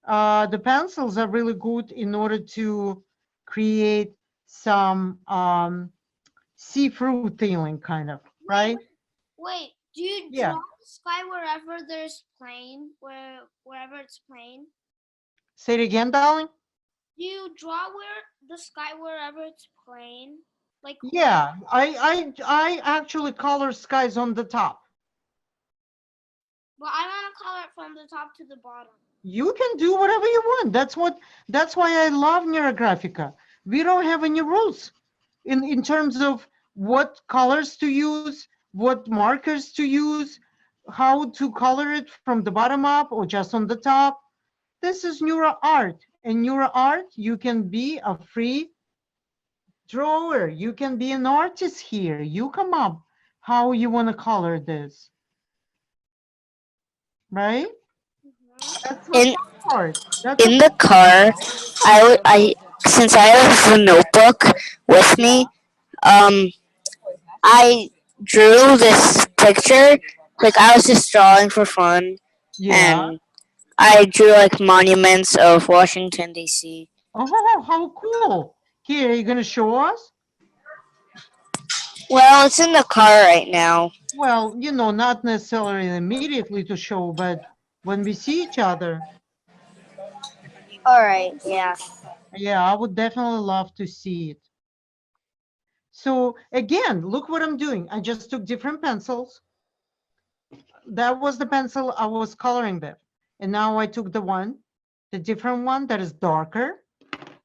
the pencils are really good in order to create some see-through feeling kind of, right? Wait, do you Yeah. draw the sky wherever there's plain, wherever it's plain? Say it again, darling. Do you draw the sky wherever it's plain? Like Yeah, I actually color skies on the top. But I want to color it from the top to the bottom. You can do whatever you want. That's why I love Neurographica. We don't have any rules in terms of what colors to use, what markers to use, how to color it from the bottom up or just on the top. This is Neuroart. And Neuroart, you can be a free drawer. You can be an artist here. You come up how you want to color this. Right? That's the In fun part. That's in a the car, I since I have a notebook with me, um, I drew this picture. Like I was just drawing for fun, yeah. and I drew like monuments of Washington D.C. Oh, how cool. Here, are you going to show us? Well, it's in the car right now. Well, not necessarily immediately to show, but when we see each other, All right, yeah. yeah, I would definitely love to see it. So again, look what I'm doing. I just took different pencils. That was the pencil I was coloring with. And now I took the different one that is darker.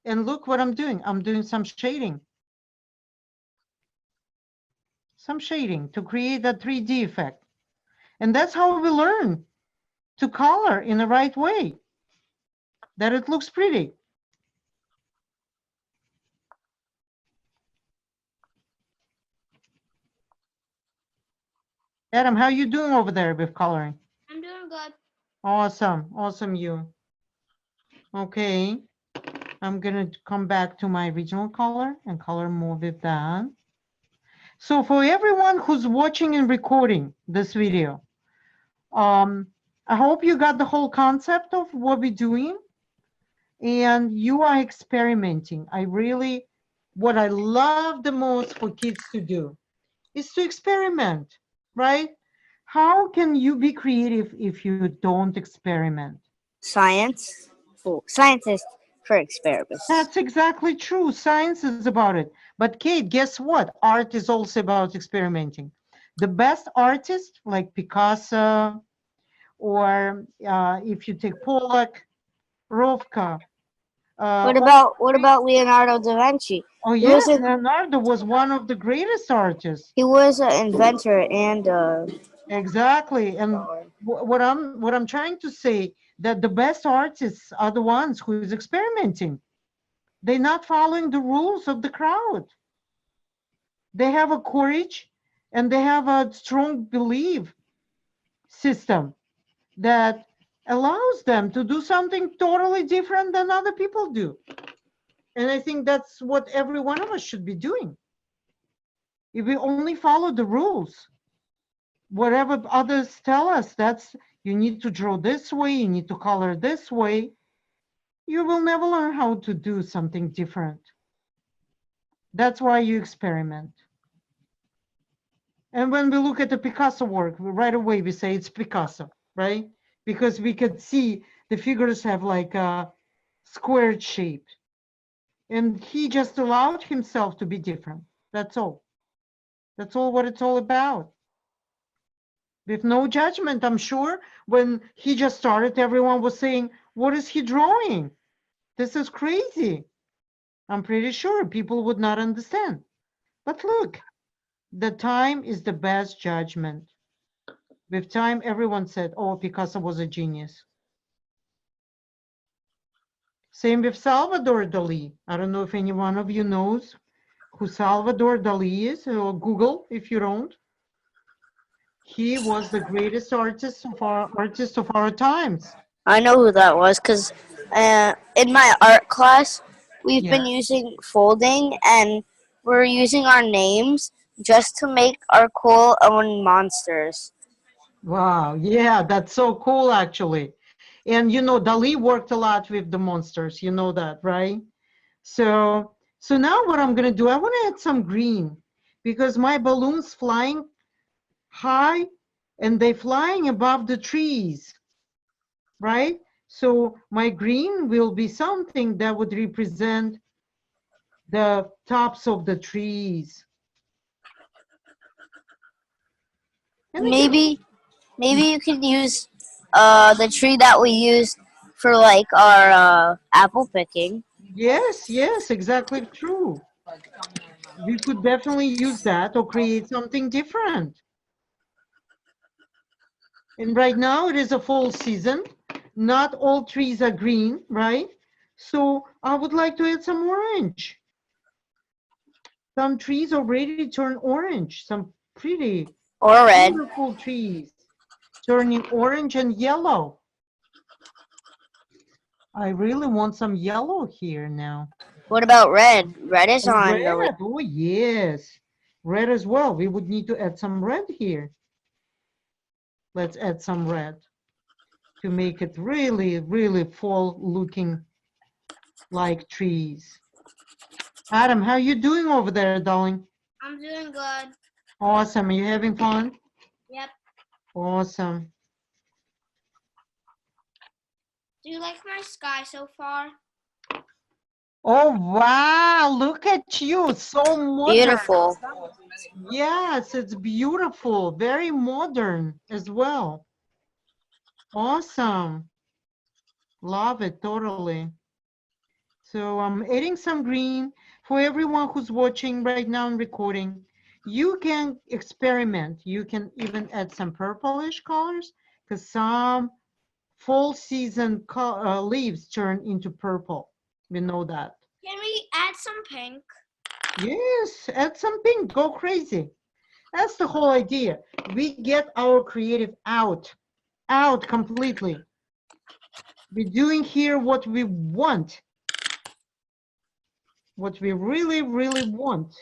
And look what I'm doing. I'm doing some shading. Some shading to create that 3D effect. And that's how we learn to color in the right way, that it looks pretty. Adam, how you doing over there with coloring? I'm doing good. Awesome you. Okay, I'm gonna come back to my original color and color more with that. So for everyone who's watching and recording this video, I hope you got the whole concept of what we're doing and you are experimenting. What I love the most for kids to do is to experiment, right? How can you be creative if you don't experiment? Science, scientists for experiments. That's exactly true. Science is about it. But Kate, guess what? Art is also about experimenting. The best artists like Picasso, or if you take Pollock, Rovka. What about Leonardo da Vinci? Oh He yes, was a, Leonardo was one of the greatest artists. he was an inventor and Exactly. And what I'm trying to say that the best artists are the ones who is experimenting. They're not following the rules of the crowd. they have a courage and they have a strong belief system that allows them to do something totally different than other people do. And I think that's what every one of us should be doing. If we only follow the rules, whatever others tell us, that's you need to draw this way, you need to color this way, you will never learn how to do something different. That's why you experiment. And when we look at the Picasso work, right away we say it's Picasso, right? Because we could see the figures have like a squared shape. And he just allowed himself to be different. That's all. That's all what it's all about. With no judgment, I'm sure when he just started, everyone was saying, what is he drawing? This is crazy. I'm pretty sure people would not understand. But look, the time is the best judgment. With time, everyone said, oh, Picasso was a genius. Same with Salvador Dali. I don't know if any one of you knows who Salvador Dali is, or Google if you don't. He was the greatest artist of our times. I know who that was because in my art class, we've Yeah. been using folding and we're using our names just to make our cool own monsters. Wow, yeah, that's so cool actually. And you know, Dali worked a lot with the monsters, you know that, right? So now what I'm gonna do, I wanna add some green because my balloon's flying high and they're flying above the trees, right? So my green will be something that would represent the tops of the trees. And again, Maybe you could use the tree that we used for like our apple picking. yes, yes, exactly true. We could definitely use that or create something different. And right now it is a fall season. Not all trees are green, right? So I would like to add some orange. Some trees already turn orange, some pretty Or red. beautiful trees turning orange and yellow. I really want some yellow here now. What about red? Red is And on the list. red, oh yes. Red as well. We would need to add some red here. Let's add some red to make it really, really fall looking like trees. Adam, how you doing over there, darling? I'm doing good. Awesome. Are you having fun? Yep. Awesome. Do you like my sky so far? Oh, wow. Look at you. So modern. Beautiful. Yes, it's beautiful. Very modern as well. Awesome. Love it totally. So I'm adding some green for everyone who's watching right now and recording. You can experiment. You can even add some purplish colors because some fall season leaves turn into purple. We know that. Can we add some pink? Yes, add some pink. Go crazy. That's the whole idea. We get our creative out completely. We're doing here what we want. What we really, really want,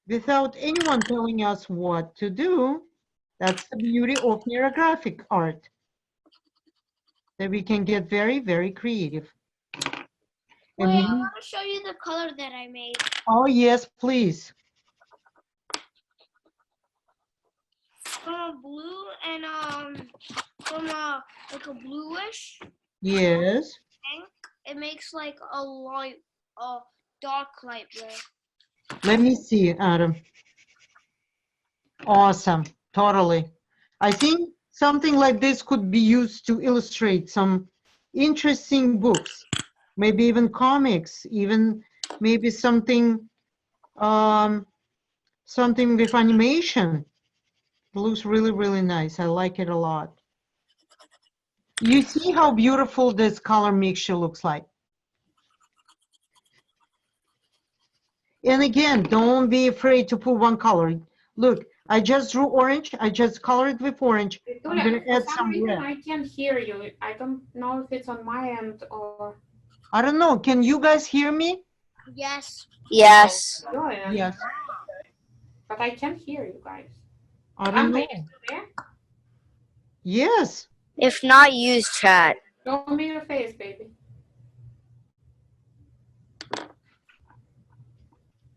without anyone telling us what to do. That's the beauty of neurographic art, that we can get very, very creative. Wait, And I want to show you the color that I made. oh yes, please. From a blue and from like a bluish Yes. pink, it makes like a dark light blue. Let me see, Adam. Awesome. Totally. I think something like this could be used to illustrate some interesting books, maybe even comics, even maybe something something with animation. It looks really, really nice. I like it a lot. You see how beautiful this color mixture looks like. And again, don't be afraid to put one color. Look, I just drew orange. I just colored with orange. I'm Victoria, going to add for some some reason red. I can't hear you. I don't know if it's on my end or I don't know. Can you guys hear me? Yes. Yes. your end. Yes. But I can't hear you guys. I don't know. Are you still there? Yes. If not, use chat. Show me your face, baby.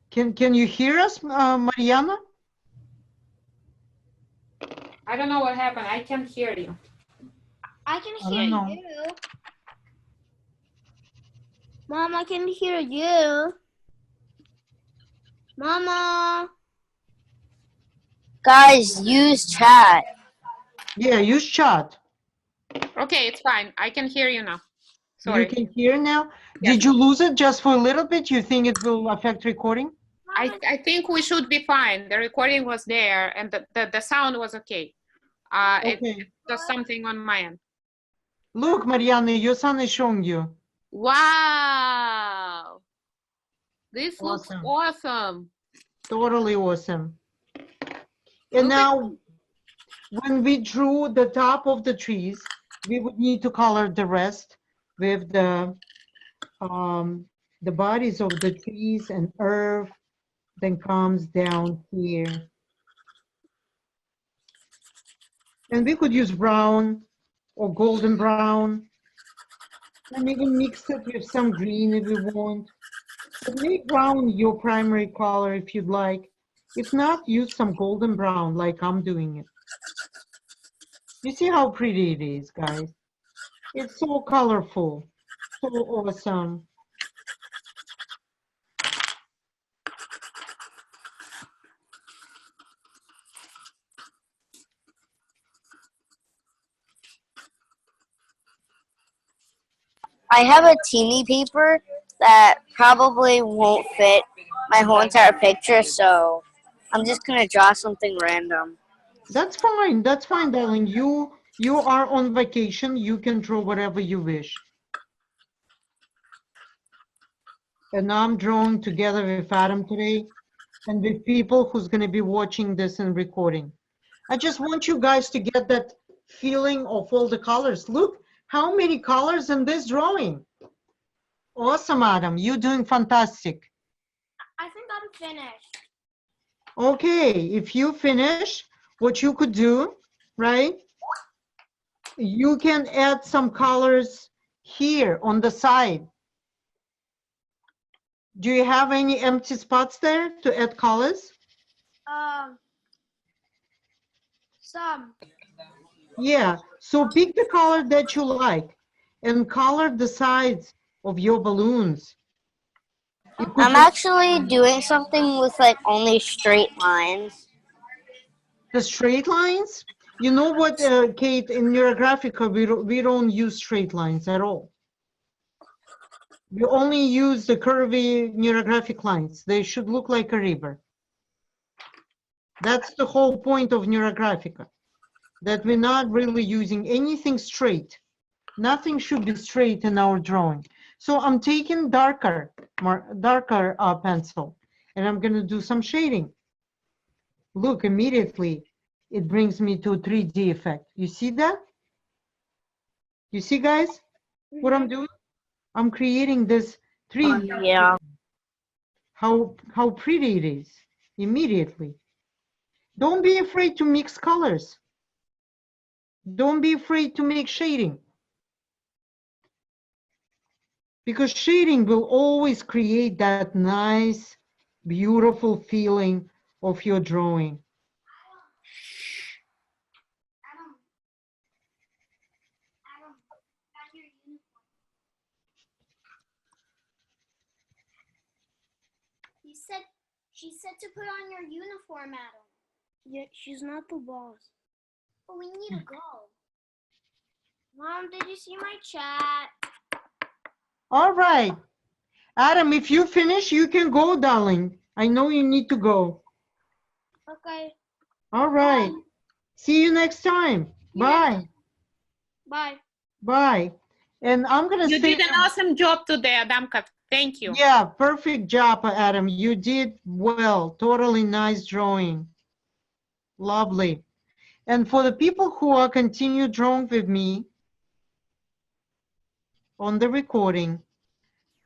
Can you hear us, Mariana? I don't know what happened. I can't hear you. I can I hear don't know. you. Mom, I can hear you. Mama. Guys, use chat. Yeah, use chat. Okay, it's fine. I can hear you now. You Sorry. can hear now. Yes. Did you lose it just for a little bit? You think it will affect recording? I think we should be fine. The recording was there and the sound was okay. Okay. It's just something on my end. Look, Mariana, your son is showing you. Wow. This looks Awesome. awesome. Totally awesome. And Look at- now, when we drew the top of the trees, we would need to color the rest with the bodies of the trees and earth, then comes down here. And we could use brown or golden brown, and even mix it with some green if we want. But make brown your primary color if you'd like. If not, use some golden brown like I'm doing it. You see how pretty it is, guys? It's so colorful, so awesome. I have a teeny paper that probably won't fit my whole entire picture, so I'm just gonna draw something random. That's fine, darling. You are on vacation. You can draw whatever you wish. And I'm drawing together with Adam today and with people who's going to be watching this and recording. I just want you guys to get that feeling of all the colors. Look how many colors in this drawing. Awesome, Adam. You're doing fantastic. I think I'm finished. Okay, if you finish, what you could do, right? You can add some colors here on the side. Do you have any empty spots there to add colors? Some. Yeah, so pick the color that you like and color the sides of your balloons. I'm actually doing something with like only straight lines. The straight lines? You know what, Kate, in Neurographica, we don't use straight lines at all. We only use the curvy neurographic lines. They should look like a river. That's the whole point of Neurographica, that we're not really using anything straight. Nothing should be straight in our drawing. So I'm taking darker pencil, and I'm going to do some shading. Look, immediately, it brings me to a 3D effect. You see that? You see, guys, what I'm doing? I'm creating this 3D. Yeah. How pretty it is, immediately. Don't be afraid to mix colors. Don't be afraid to make shading. Because shading will always create that nice, beautiful feeling of your drawing. She said to put on your uniform, Adam. Yeah, she's not the boss. But we need to go. Mom, did you see my chat? All right. Adam, if you finish, you can go, darling. I know you need to go. Okay. All right. See you next time. Bye. Bye. Bye. And I'm going to You say... did an awesome job today, Adamka. Thank you. Yeah, perfect job, Adam. You did well. Totally nice drawing. Lovely. And for the people who are continue drawing with me on the recording,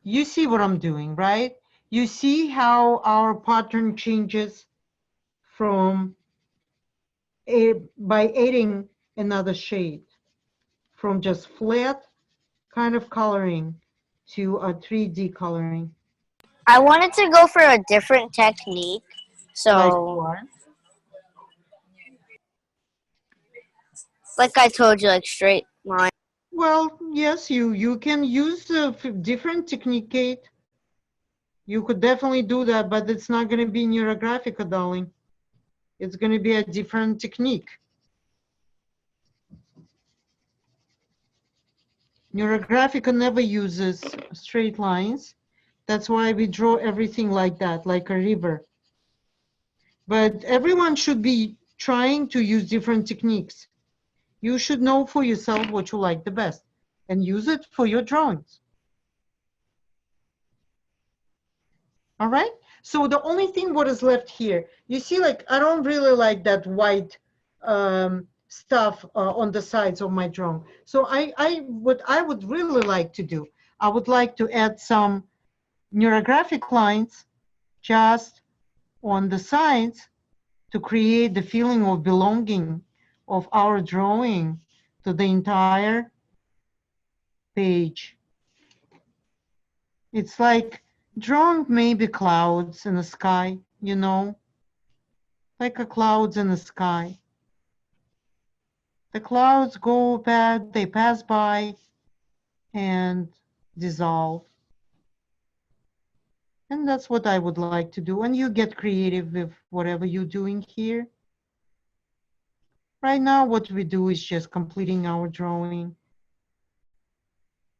you see what I'm doing, right? You see how our pattern changes from by adding another shade, from just flat kind of coloring to a 3D coloring. I wanted to go for a different technique. Like So, what? like I told you, like straight line. Well, yes, you can use a different technique, Kate. You could definitely do that, but it's not going to be Neurographica, darling. It's going to be a different technique. Neurographica never uses straight lines. That's why we draw everything like that, like a river. But everyone should be trying to use different techniques. You should know for yourself what you like the best and use it for your drawings. All right? So the only thing what is left here, you see, like, I don't really like that white stuff on the sides of my drawing. So what I would really like to do, I would like to add some neurographic lines just on the sides to create the feeling of belonging of our drawing to the entire page. It's like drawing maybe clouds in the sky, you know, like a clouds in the sky. The clouds go bad, they pass by and dissolve. And that's what I would like to do. And you get creative with whatever you're doing here. Right now, what we do is just completing our drawing,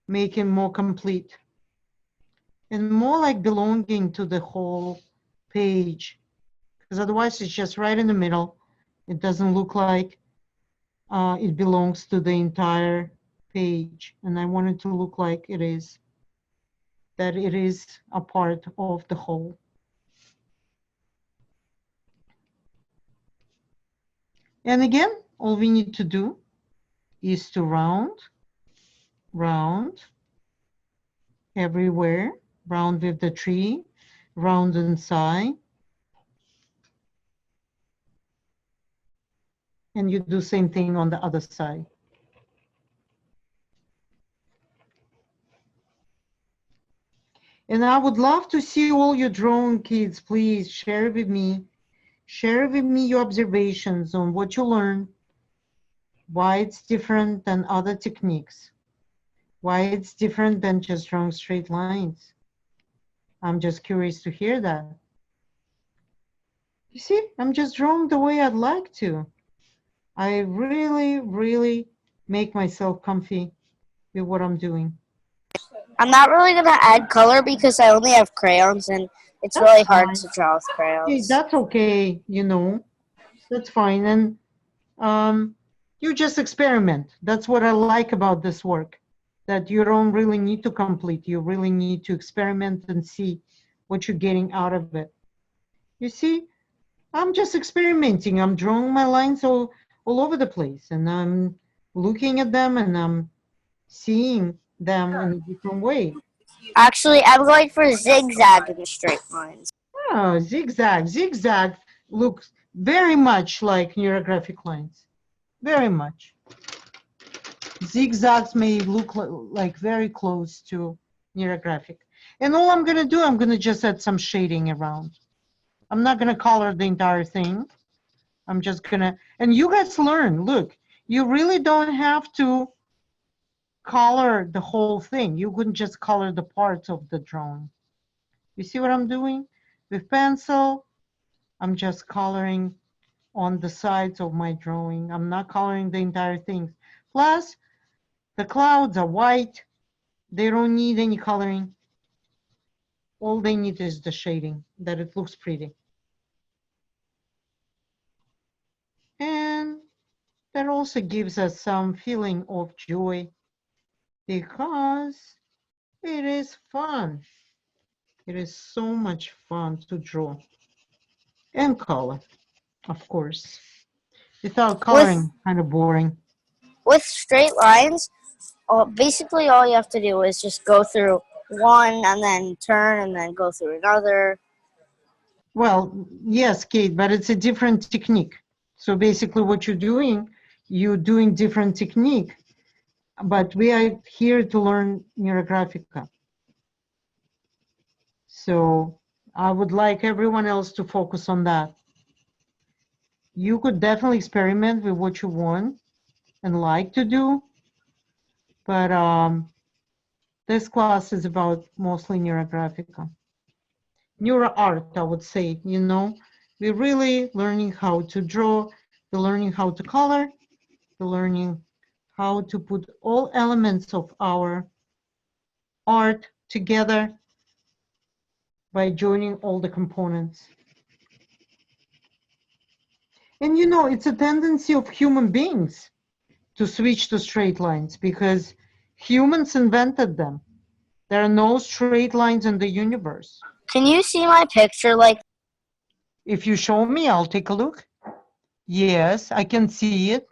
making more complete and more like belonging to the whole page. Because otherwise it's just right in the middle. It doesn't look like it belongs to the entire page. And I want it to look like it is, that it is a part of the whole. And again, all we need to do is to round everywhere, round with the tree, round inside. And you do same thing on the other side. And I would love to see all your drawing, kids. Please share with me. Share with me your observations on what you learned, why it's different than other techniques, why it's different than just drawing straight lines. I'm just curious to hear that. You see, I'm just drawing the way I'd like to. I really, really make myself comfy with what I'm doing. I'm not really gonna add color because I only have crayons and it's That's really hard fine. to draw with Hey, crayons. that's okay, you know, that's fine. And you just experiment. That's what I like about this work, that you don't really need to complete. You really need to experiment and see what you're getting out of it. You see, I'm just experimenting. I'm drawing my lines all over the place, and I'm looking at them and I'm seeing them in a different way. Actually, I'm going for zigzag and straight lines. Oh, zigzag. Zigzag looks very much like neurographic lines. Very much. Zigzags may look like very close to neurographic. And all I'm going to do, I'm going to just add some shading around. I'm not going to color the entire thing. I'm just going to, and you guys learn, look, you really don't have to color the whole thing. You couldn't just color the parts of the drawing. You see what I'm doing? With pencil, I'm just coloring on the sides of my drawing. I'm not coloring the entire thing. Plus, the clouds are white. They don't need any coloring. All they need is the shading, that it looks pretty. And that also gives us some feeling of joy because it is fun. It is so much fun to draw and color, of course. Without coloring, kind of boring. With straight lines, basically all you have to do is just go through one and then turn and then go through another. Well, yes, Kate, but it's a different technique. So basically what you're doing different technique, but we are here to learn Neurographica. So I would like everyone else to focus on that. You could definitely experiment with what you want and like to do, but this class is about mostly Neurographica. Neuroart, I would say, you know. We're really learning how to draw, we're learning how to color, we're learning how to put all elements of our art together by joining all the components. And you know, it's a tendency of human beings to switch to straight lines because humans invented them. There are no straight lines in the universe. Can you see my picture like? If you show me, I'll take a look. Yes, I can see it.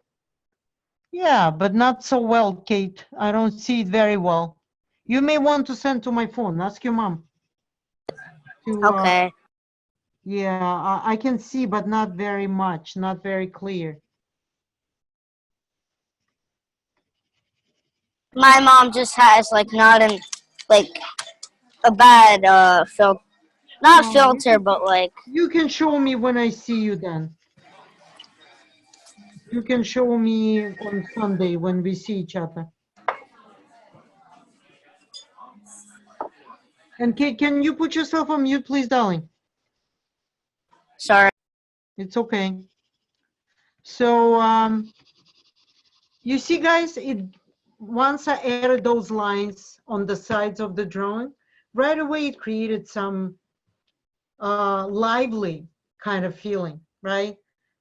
Yeah, but not so well, Kate. I don't see it very well. You may want to send to my phone. Ask your mom. Okay. Yeah, I can see, but not very much, not very clear. My mom just has like not an like a bad not No, filter, but like you can show me when I see you then. You can show me on Sunday when we see each other. And Kate, can you put yourself on mute, please, darling? sorry. It's okay. So you see, guys, once I added those lines on the sides of the drawing, right away it created some lively kind of feeling, right?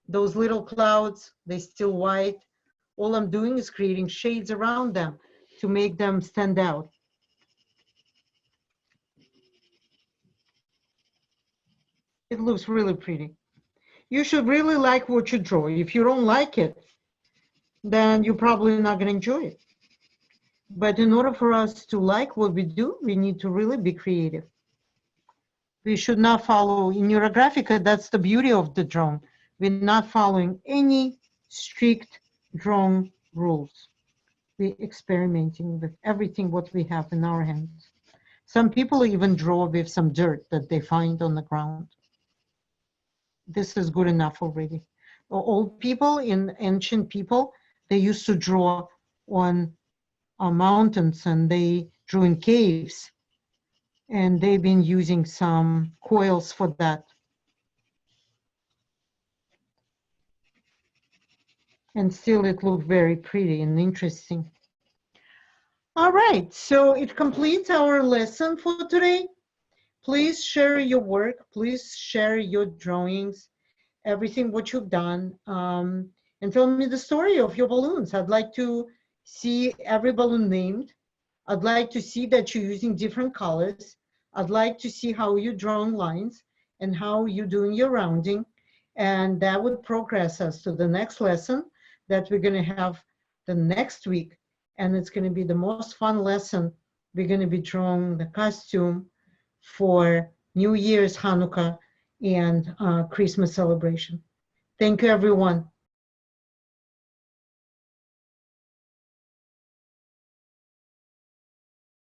Those little clouds, they still white. All I'm doing is creating shades around them to make them stand out. It looks really pretty. You should really like what you draw. If you don't like it, then you're probably not going to enjoy it. But in order for us to like what we do, we need to really be creative. We should not follow, in Neurographica, that's the beauty of the drawing. We're not following any strict drawing rules. We're experimenting with everything what we have in our hands. Some people even draw with some dirt that they find on the ground. This is good enough already. Old people, ancient people, they used to draw on mountains and they drew in caves. And they've been using some coils for that. And still it looked very pretty and interesting. All right, so it completes our lesson for today. Please share your work, please share your drawings, everything what you've done, and tell me the story of your balloons. I'd like to see every balloon named. I'd like to see that you're using different colors. I'd like to see how you're drawing lines and how you're doing your rounding. And that would progress us to the next lesson that we're going to have the next week. And it's going to be the most fun lesson. We're going to be drawing the costume for New Year's, Hanukkah, and Christmas celebration. Thank you, everyone.